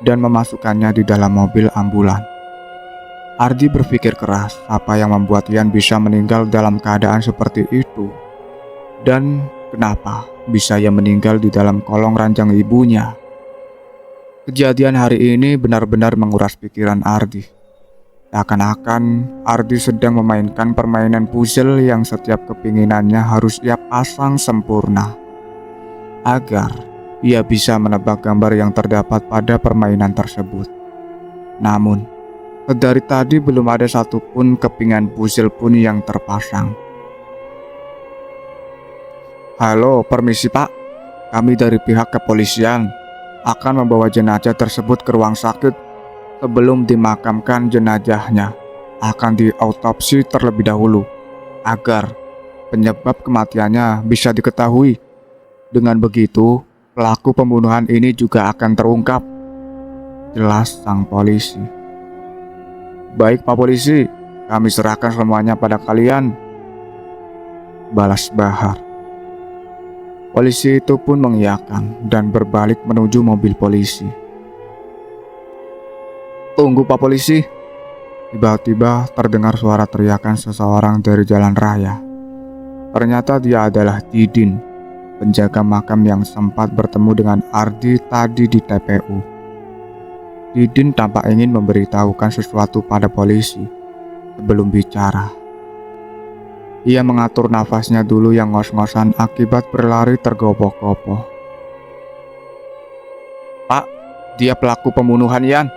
dan memasukkannya di dalam mobil ambulan. Ardi berpikir keras apa yang membuat Yan bisa meninggal dalam keadaan seperti itu. Dan kenapa bisa ia meninggal di dalam kolong ranjang ibunya. Kejadian hari ini benar-benar menguras pikiran Ardi. Seakan-akan Ardi sedang memainkan permainan puzzle yang setiap kepinginannya harus ia pasang sempurna, agar ia bisa menebak gambar yang terdapat pada permainan tersebut. Namun, dari tadi belum ada satupun kepingan puzzle pun yang terpasang. "Halo, permisi Pak. Kami dari pihak kepolisian akan membawa jenazah tersebut ke ruang sakit. Sebelum dimakamkan jenazahnya akan diautopsi terlebih dahulu agar penyebab kematiannya bisa diketahui. Dengan begitu, pelaku pembunuhan ini juga akan terungkap," jelas sang polisi. "Baik Pak Polisi, kami serahkan semuanya pada kalian," balas Bahar. Polisi itu pun mengiyakan dan berbalik menuju mobil polisi. "Tunggu Pak Polisi." Tiba-tiba terdengar suara teriakan seseorang dari jalan raya. Ternyata dia adalah Didin, penjaga makam yang sempat bertemu dengan Ardi tadi di TPU. Didin tampak ingin memberitahukan sesuatu pada polisi sebelum bicara. Ia mengatur nafasnya dulu yang ngos-ngosan akibat berlari tergopoh-gopoh. "Pak, dia pelaku pembunuhan Yan,"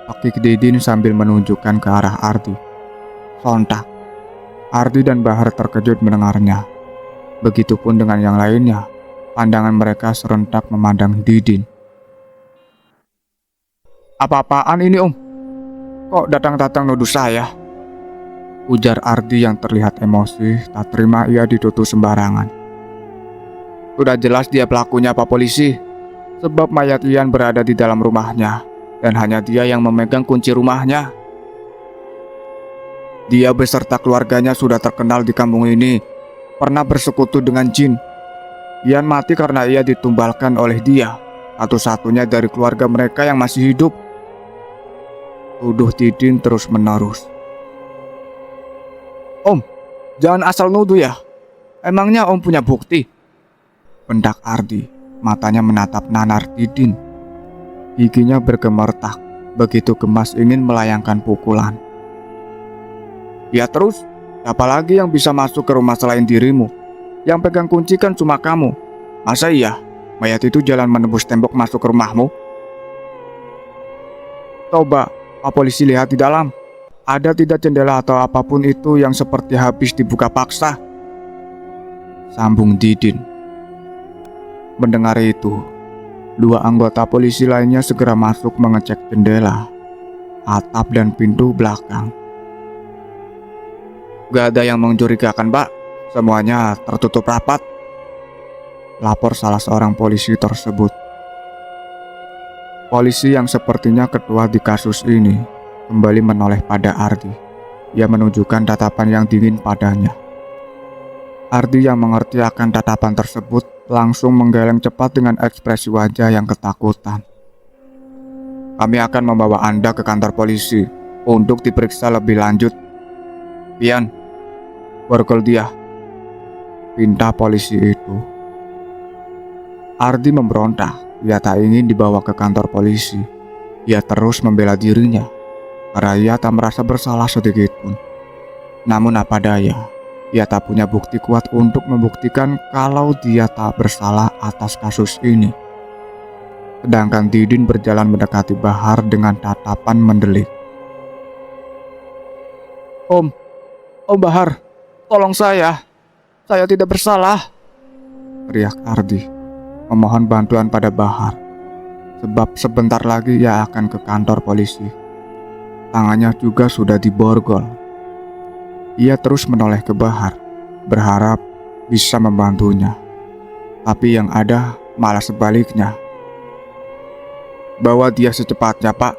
pakik Didin sambil menunjukkan ke arah Ardi. Sontak, Ardi dan Bahar terkejut mendengarnya. Begitupun dengan yang lainnya. Pandangan mereka serentak memandang Didin. "Apa-apaan ini Om? Kok datang-datang nuduh saya?" ujar Ardi yang terlihat emosi, tak terima ia dituduh sembarangan. "Sudah jelas dia pelakunya Pak Polisi. Sebab mayat Ian berada di dalam rumahnya. Dan hanya dia yang memegang kunci rumahnya. Dia beserta keluarganya sudah terkenal di kampung ini, pernah bersekutu dengan jin. Ian mati karena ia ditumbalkan oleh dia, satu-satunya dari keluarga mereka yang masih hidup. Tuduh Didin terus menerus. Om, jangan asal nuduh ya. Emangnya Om punya bukti? Bentak Ardi, matanya menatap nanar Didin. Giginya bergemertak, begitu gemas ingin melayangkan pukulan. Ya terus, siapa lagi yang bisa masuk ke rumah selain dirimu? Yang pegang kunci kan cuma kamu. Masa iya, mayat itu jalan menembus tembok masuk ke rumahmu? Coba, Pak Polisi lihat di dalam. Ada tidak jendela atau apapun itu yang seperti habis dibuka paksa? Sambung Didin. Mendengar itu, dua anggota polisi lainnya segera masuk mengecek jendela, atap dan pintu belakang. Gak ada yang mencurigakan, Pak. Semuanya tertutup rapat, lapor salah seorang polisi tersebut. Polisi yang sepertinya ketua di kasus ini kembali menoleh pada Ardi. Ia menunjukkan tatapan yang dingin padanya. Ardi yang mengerti akan tatapan tersebut langsung menggeleng cepat dengan ekspresi wajah yang ketakutan. Kami akan membawa Anda ke kantor polisi untuk diperiksa lebih lanjut. Pian, borgol dia, pinta polisi itu. Ardi memberontak. Ia tak ingin dibawa ke kantor polisi. Ia terus membela dirinya karena ia tak merasa bersalah sedikit pun. Namun apa daya, ia tak punya bukti kuat untuk membuktikan kalau dia tak bersalah atas kasus ini. Sedangkan Didin berjalan mendekati Bahar dengan tatapan mendelik. Om Bahar, tolong saya tidak bersalah, teriak Ardi, memohon bantuan pada Bahar, sebab sebentar lagi ia akan ke kantor polisi. Tangannya juga sudah diborgol. Ia terus menoleh ke Bahar, berharap bisa membantunya. Tapi yang ada malah sebaliknya. Bawa dia secepatnya, Pak.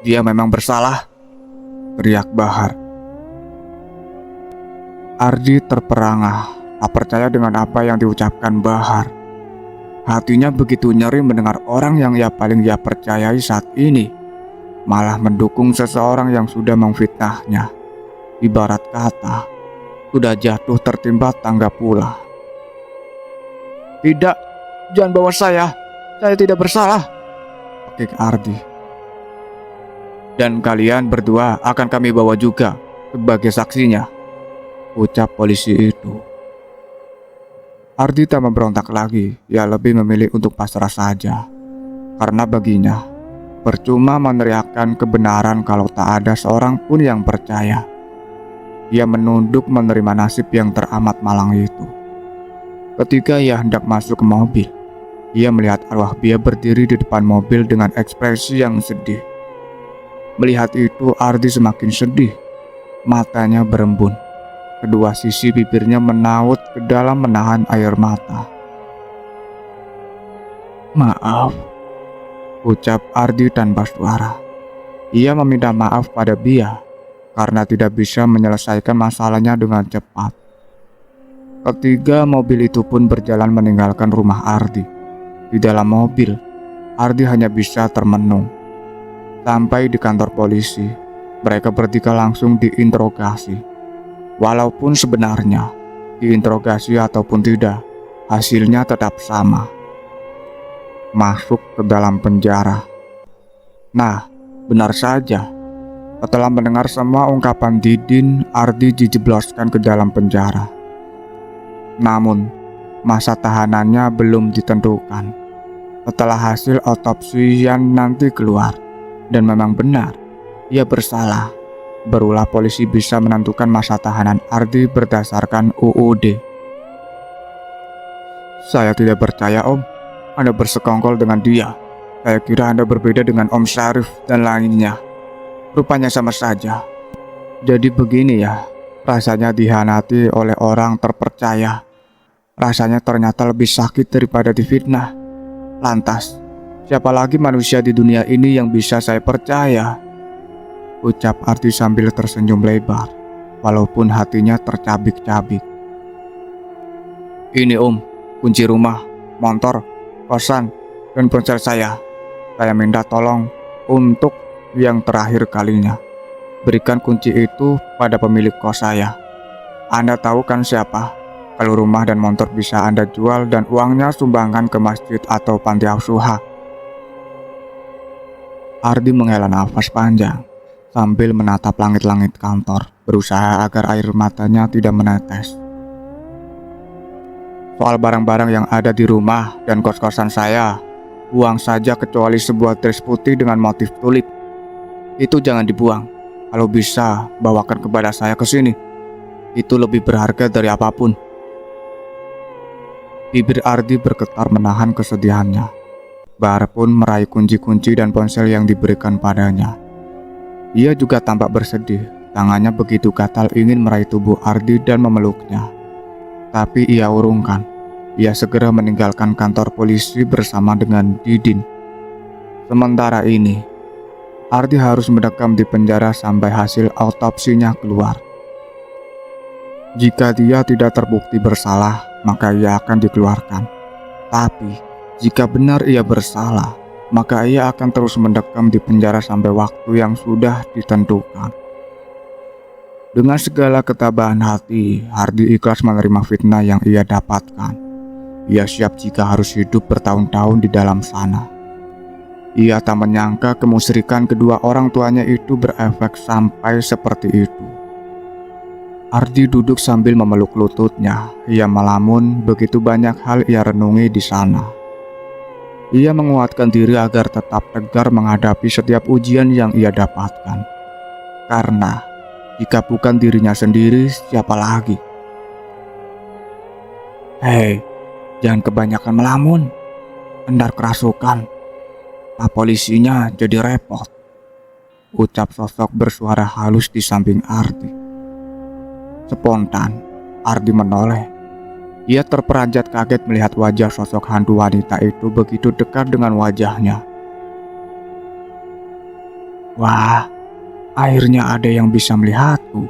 Dia memang bersalah, teriak Bahar. Ardi terperangah, tak percaya dengan apa yang diucapkan Bahar. Hatinya begitu nyeri mendengar orang yang paling ia percayai saat ini malah mendukung seseorang yang sudah memfitnahnya. Ibarat kata, sudah jatuh tertimpa tangga pula. Tidak, jangan bawa saya tidak bersalah, pekik Ardi. Dan kalian berdua akan kami bawa juga sebagai saksinya, ucap polisi itu. Ardi tak memberontak lagi, ia lebih memilih untuk pasrah saja. Karena baginya, percuma meneriakkan kebenaran kalau tak ada seorang pun yang percaya. Ia menunduk menerima nasib yang teramat malang itu. Ketika ia hendak masuk ke mobil, ia melihat arwah Bia berdiri di depan mobil dengan ekspresi yang sedih. Melihat itu, Ardi semakin sedih. Matanya berembun. Kedua sisi bibirnya menaut ke dalam menahan air mata. Maaf, ucap Ardi tanpa suara. Ia meminta maaf pada Bia karena tidak bisa menyelesaikan masalahnya dengan cepat. Ketiga mobil itu pun berjalan meninggalkan rumah Ardi. Di dalam mobil, Ardi hanya bisa termenung. Sampai di kantor polisi, mereka bertiga langsung diinterogasi. Walaupun sebenarnya diinterogasi ataupun tidak, hasilnya tetap sama. Masuk ke dalam penjara. Nah, benar saja. Setelah mendengar semua ungkapan Didin, Ardi dijebloskan ke dalam penjara. Namun, masa tahanannya belum ditentukan. Setelah hasil otopsi yang nanti keluar, dan memang benar, ia bersalah, barulah polisi bisa menentukan masa tahanan Ardi berdasarkan UUD. Saya tidak percaya, Om. Anda bersekongkol dengan dia. Saya kira Anda berbeda dengan Om Syarif dan lainnya. Rupanya sama saja. Jadi begini ya, rasanya dihianati oleh orang terpercaya. Rasanya ternyata lebih sakit daripada difitnah. Lantas, siapa lagi manusia di dunia ini yang bisa saya percaya? Ucap Ardi sambil tersenyum lebar, walaupun hatinya tercabik-cabik. Ini Om, kunci rumah, motor, kosan, dan ponsel saya. Saya minta tolong untuk yang terakhir kalinya. Berikan kunci itu pada pemilik kos saya. Anda tahu kan siapa? Kalau rumah dan motor bisa Anda jual dan uangnya sumbangkan ke masjid atau panti asuhan. Ardi menghela nafas panjang sambil menatap langit-langit kantor, berusaha agar air matanya tidak menetes. Soal barang-barang yang ada di rumah dan kos-kosan saya, buang saja kecuali sebuah dress putih dengan motif tulip. Itu jangan dibuang. Kalau bisa, bawakan kepada saya ke sini. Itu lebih berharga dari apapun. Bibir Ardi bergetar menahan kesedihannya. Bahar pun meraih kunci-kunci dan ponsel yang diberikan padanya. Ia juga tampak bersedih. Tangannya begitu gatal ingin meraih tubuh Ardi dan memeluknya. Tapi ia urungkan. Ia segera meninggalkan kantor polisi bersama dengan Didin. Sementara ini, Ardi harus mendekam di penjara sampai hasil autopsinya keluar. Jika dia tidak terbukti bersalah, maka ia akan dikeluarkan. Tapi, jika benar ia bersalah, maka ia akan terus mendekam di penjara sampai waktu yang sudah ditentukan. Dengan segala ketabahan hati, Ardi ikhlas menerima fitnah yang ia dapatkan. Ia siap jika harus hidup bertahun-tahun di dalam sana. Ia tak menyangka kemusyrikan kedua orang tuanya itu berefek sampai seperti itu. Ardi duduk sambil memeluk lututnya. Ia melamun, begitu banyak hal ia renungi di sana. Ia menguatkan diri agar tetap tegar menghadapi setiap ujian yang ia dapatkan. Karena jika bukan dirinya sendiri, siapa lagi? Hei, jangan kebanyakan melamun. Endar kerasukan. Pak polisinya jadi repot. Ucap sosok bersuara halus di samping Ardi. Spontan, Ardi menoleh. Ia terperanjat kaget melihat wajah sosok hantu wanita itu begitu dekat dengan wajahnya. Wah, akhirnya ada yang bisa melihatku.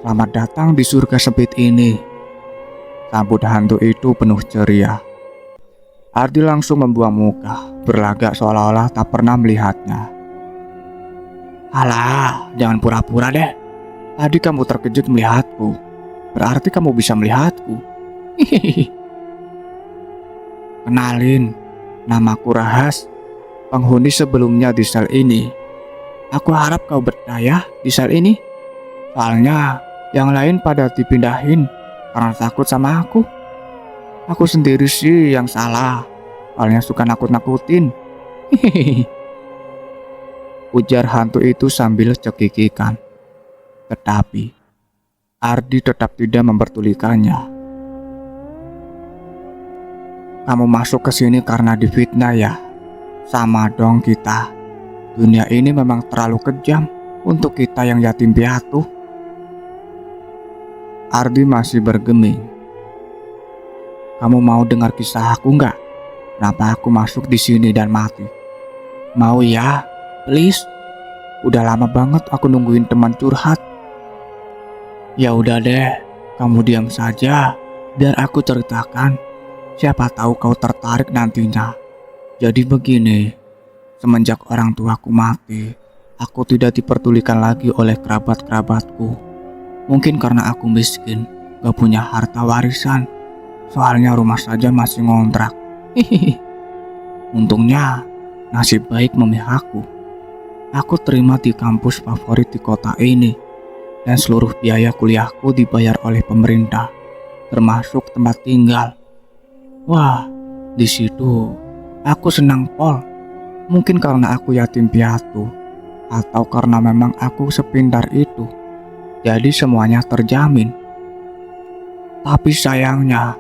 Selamat datang di surga sempit ini. Sambut hantu itu penuh ceria. Ardi langsung membuang muka, berlagak seolah-olah tak pernah melihatnya. Alah, jangan pura-pura deh. Tadi kamu terkejut melihatku. Berarti kamu bisa melihatku. Hihihi. Kenalin, namaku Rahas, penghuni sebelumnya di sel ini. Aku harap kau berdaya di sel ini. Soalnya yang lain pada dipindahin karena takut sama aku. Aku sendiri sih yang salah, soalnya suka nakut-nakutin. Hihihi. Ujar hantu itu sambil cekikikan. Tetapi Ardi tetap tidak mempertulikannya. Kamu masuk ke sini karena difitnah ya? Sama dong kita. Dunia ini memang terlalu kejam untuk kita yang yatim piatu. Ardi masih bergeming. Kamu mau dengar kisah aku nggak? Kenapa aku masuk di sini dan mati? Mau ya? Please. Udah lama banget aku nungguin teman curhat. Ya udah deh, kamu diam saja biar aku ceritakan. Siapa tahu kau tertarik nantinya. Jadi begini, semenjak orang tuaku mati, aku tidak diperdulikan lagi oleh kerabat-kerabatku. Mungkin karena aku miskin, gak punya harta warisan. Soalnya rumah saja masih ngontrak. Hihihi. Untungnya nasib baik memihakku. Aku terima di kampus favorit di kota ini. Dan seluruh biaya kuliahku dibayar oleh pemerintah, termasuk tempat tinggal. Wah, di situ aku senang pol. Mungkin karena aku yatim piatu, atau karena memang aku sepintar itu. Jadi semuanya terjamin. Tapi sayangnya,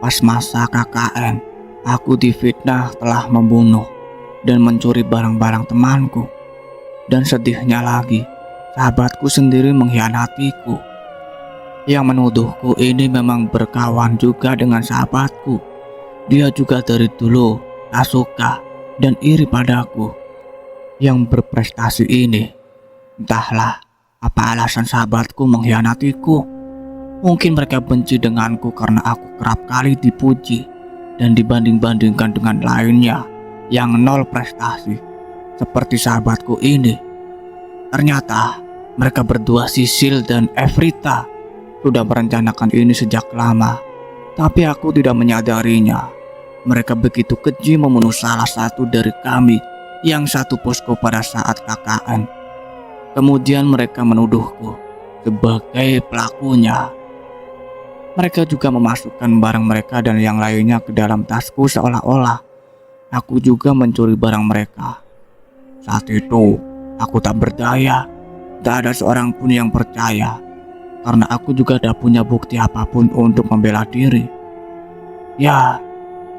pas masa KKN, aku difitnah telah membunuh dan mencuri barang-barang temanku. Dan sedihnya lagi, sahabatku sendiri mengkhianatiku. Yang menuduhku ini memang berkawan juga dengan sahabatku. Dia juga dari dulu tak suka dan iri padaku. Yang berprestasi ini, entahlah apa alasan sahabatku mengkhianatiku. Mungkin mereka benci denganku karena aku kerap kali dipuji dan dibanding-bandingkan dengan lainnya yang nol prestasi, seperti sahabatku ini. Ternyata mereka berdua, Sisil dan Evrita, sudah merencanakan ini sejak lama. Tapi aku tidak menyadarinya. Mereka begitu keji membunuh salah satu dari kami yang satu posko pada saat KKN. Kemudian mereka menuduhku sebagai pelakunya. Mereka juga memasukkan barang mereka dan yang lainnya ke dalam tasku seolah-olah aku juga mencuri barang mereka. Saat itu aku tak berdaya. Tak ada seorang pun yang percaya karena aku juga tak punya bukti apapun untuk membela diri. Ya,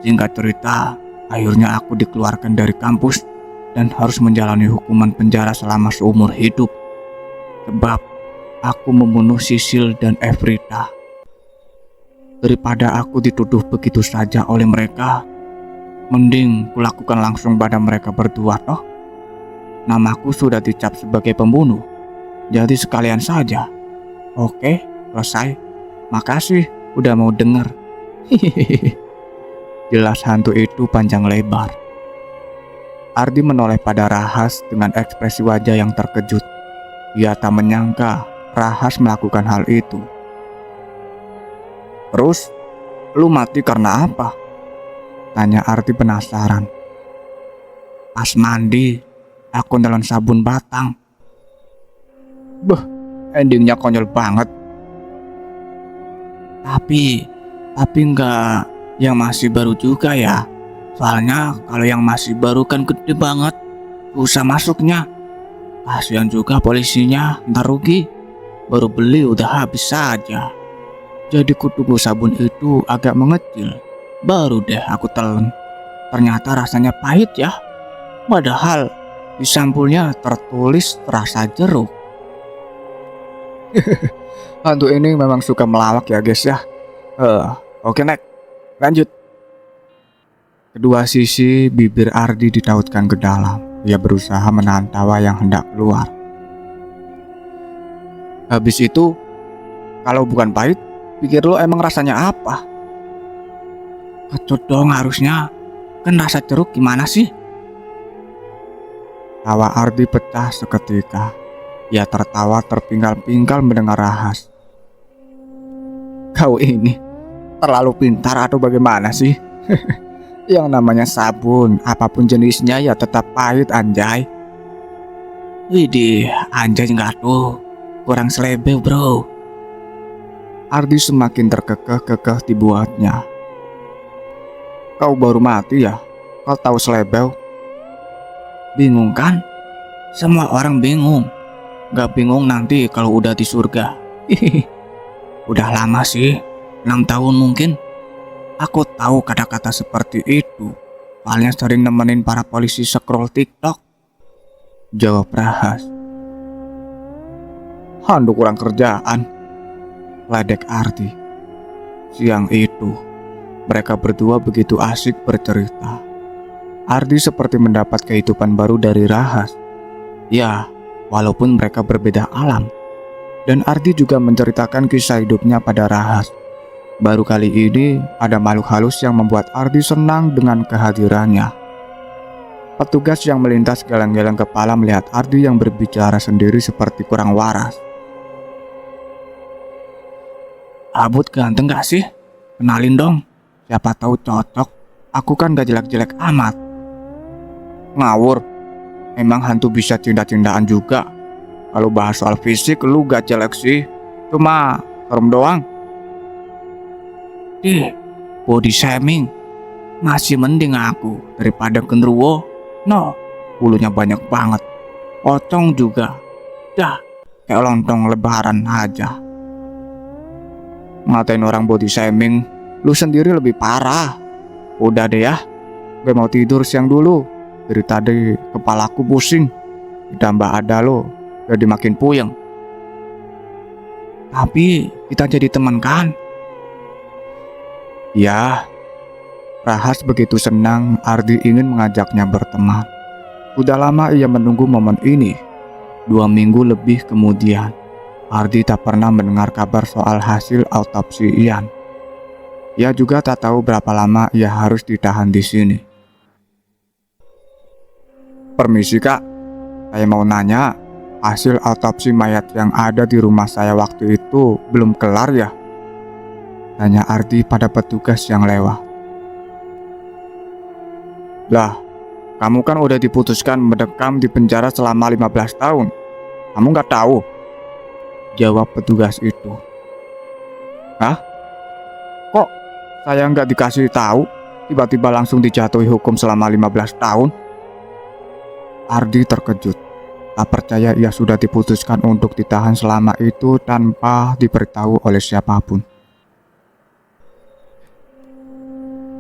singkat cerita, akhirnya aku dikeluarkan dari kampus dan harus menjalani hukuman penjara selama seumur hidup. Sebab aku membunuh Sisil dan Evrita. Daripada aku dituduh begitu saja oleh mereka, mending kulakukan langsung pada mereka berdua toh. Namaku sudah dicap sebagai pembunuh, jadi sekalian saja. Oke, selesai. Makasih udah mau denger. Jelas hantu itu panjang lebar. Ardi menoleh pada Rahas dengan ekspresi wajah yang terkejut. Ia tak menyangka Rahas melakukan hal itu. Terus, lu mati karena apa? Tanya Ardi penasaran. Pas mandi, aku nelan sabun batang. Beh, endingnya konyol banget. Tapi enggak yang masih baru juga ya. Soalnya kalau yang masih baru kan gede banget, susah masuknya. Kasihan juga polisinya, ntar rugi. Baru beli udah habis saja. Jadi kutunggu sabun itu agak mengecil, baru deh aku telan. Ternyata rasanya pahit ya. Padahal di sampulnya tertulis rasa jeruk. Hantu ini memang suka melawak ya guys ya. Oke next, lanjut. Kedua sisi bibir Ardi ditautkan ke dalam. Ia berusaha menahan tawa yang hendak keluar. Habis itu, kalau bukan pahit, pikir lo emang rasanya apa? Kecut dong harusnya. Kan rasa jeruk gimana sih? Tawa Ardi pecah seketika. Ia tertawa terpinggal-pinggal mendengar Rahas. Kau ini terlalu pintar atau bagaimana sih? Yang namanya sabun, apapun jenisnya ya tetap pahit anjay. Widih, anjay enggak tuh. Kurang selebel bro. Ardi semakin terkekeh-kekeh dibuatnya. Kau baru mati ya? Kau tahu selebel? Bingung kan? Semua orang bingung. Gak bingung nanti kalau udah di surga. Udah lama sih, 6 tahun mungkin. Aku tahu kata-kata seperti itu. Soalnya sering nemenin para polisi scroll TikTok. Jawab Rahas. Handu kurang kerjaan. Ledek Ardi. Siang itu, mereka berdua begitu asik bercerita. Ardi seperti mendapat kehidupan baru dari Rahas. Ya, walaupun mereka berbeda alam. Dan Ardi juga menceritakan kisah hidupnya pada Rahas. Baru kali ini ada makhluk halus yang membuat Ardi senang dengan kehadirannya. Petugas yang melintas geleng-geleng kepala melihat Ardi yang berbicara sendiri seperti kurang waras. Abut ganteng gak sih? Kenalin dong. Siapa tahu cocok. Aku kan gak jelek-jelek amat. Ngawur. Emang hantu bisa cinta-cintaan juga. Kalau bahas soal fisik lu gak jelek sih. Cuma serem doang. Body shaming. Masih mending aku daripada genderuwo. No, bulunya banyak banget. Pocong juga. Dah, kayak lontong lebaran aja. Ngatain orang body shaming, lu sendiri lebih parah. Udah deh ya, gue mau tidur siang dulu. Dari tadi kepalaku pusing. Ditambah ada lo, jadi makin puyeng. Tapi kita jadi teman kan? Ya. Rahas begitu senang Ardi ingin mengajaknya berteman. Sudah lama ia menunggu momen ini. 2 minggu lebih kemudian, Ardi tak pernah mendengar kabar soal hasil autopsi Ian. Ia juga tak tahu berapa lama ia harus ditahan di sini. Permisi kak, saya mau nanya, hasil autopsi mayat yang ada di rumah saya waktu itu belum kelar ya? Tanya Ardi pada petugas yang lewat. Lah, kamu kan udah diputuskan mendekam di penjara selama 15 tahun. Kamu nggak tahu? Jawab petugas itu. Hah? Kok saya nggak dikasih tahu? Tiba-tiba langsung dijatuhi hukum selama 15 tahun? Ardi terkejut. Tak percaya ia sudah diputuskan untuk ditahan selama itu tanpa diberitahu oleh siapapun.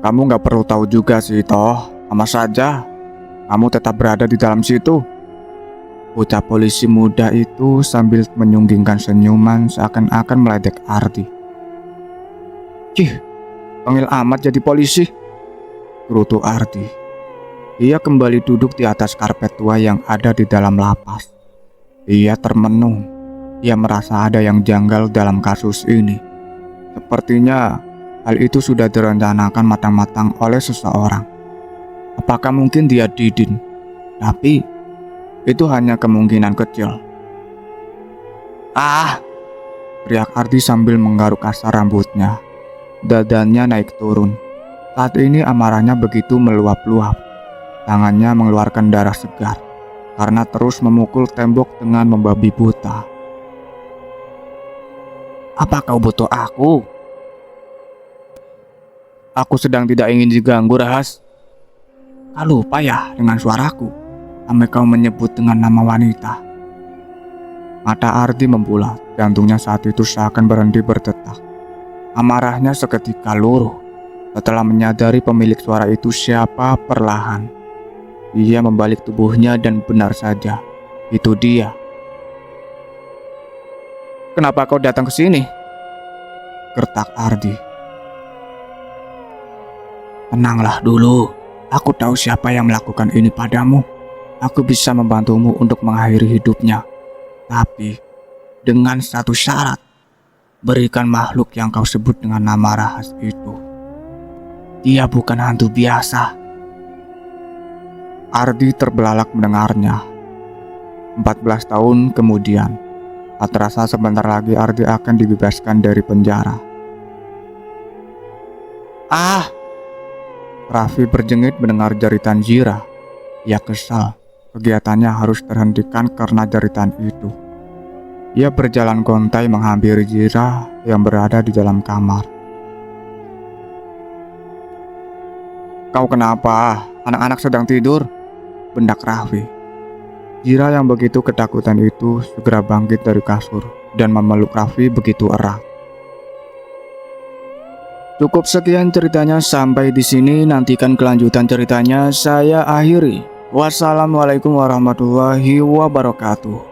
Kamu nggak perlu tahu juga sih toh. Sama saja, kamu tetap berada di dalam situ. Ucap polisi muda itu sambil menyunggingkan senyuman seakan-akan meledek Ardi. Cih, panggil amat jadi polisi, gerutu Ardi. Ia kembali duduk di atas karpet tua yang ada di dalam lapas. Ia termenung. Ia merasa ada yang janggal dalam kasus ini. Sepertinya hal itu sudah direncanakan matang-matang oleh seseorang. Apakah mungkin dia Didin? Tapi itu hanya kemungkinan kecil. Ah! Teriak Ardi sambil menggaruk kasar rambutnya. Dadanya naik turun. Saat ini amarahnya begitu meluap-luap. Tangannya mengeluarkan darah segar karena terus memukul tembok dengan membabi buta. Apa kau butuh aku? Aku sedang tidak ingin diganggu, Rahas. Kau lupa ya dengan suaraku, sampai kau menyebut dengan nama wanita. Mata Ardi membulat, jantungnya saat itu seakan berhenti berdetak. Amarahnya seketika luruh. Setelah menyadari pemilik suara itu siapa, perlahan ia membalik tubuhnya dan benar saja, itu dia. Kenapa kau datang ke sini? Gertak Ardi. Tenanglah dulu. Aku tahu siapa yang melakukan ini padamu. Aku bisa membantumu untuk mengakhiri hidupnya. Tapi dengan satu syarat. Berikan makhluk yang kau sebut dengan nama Rahas itu. Dia bukan hantu biasa. Ardi terbelalak mendengarnya. 14 tahun kemudian, tak terasa sebentar lagi Ardi akan dibebaskan dari penjara. Ah! Raffi berjengit mendengar jeritan Zira. Ia kesal, kegiatannya harus terhentikan karena jeritan itu. Ia berjalan gontai menghampiri Zira yang berada di dalam kamar. Kau kenapa? Anak-anak sedang tidur, bendak Raffi. Zira yang begitu ketakutan itu segera bangkit dari kasur dan memeluk Raffi begitu erat. Cukup sekian ceritanya sampai di sini. Nantikan kelanjutan ceritanya saya akhiri. Wassalamualaikum warahmatullahi wabarakatuh.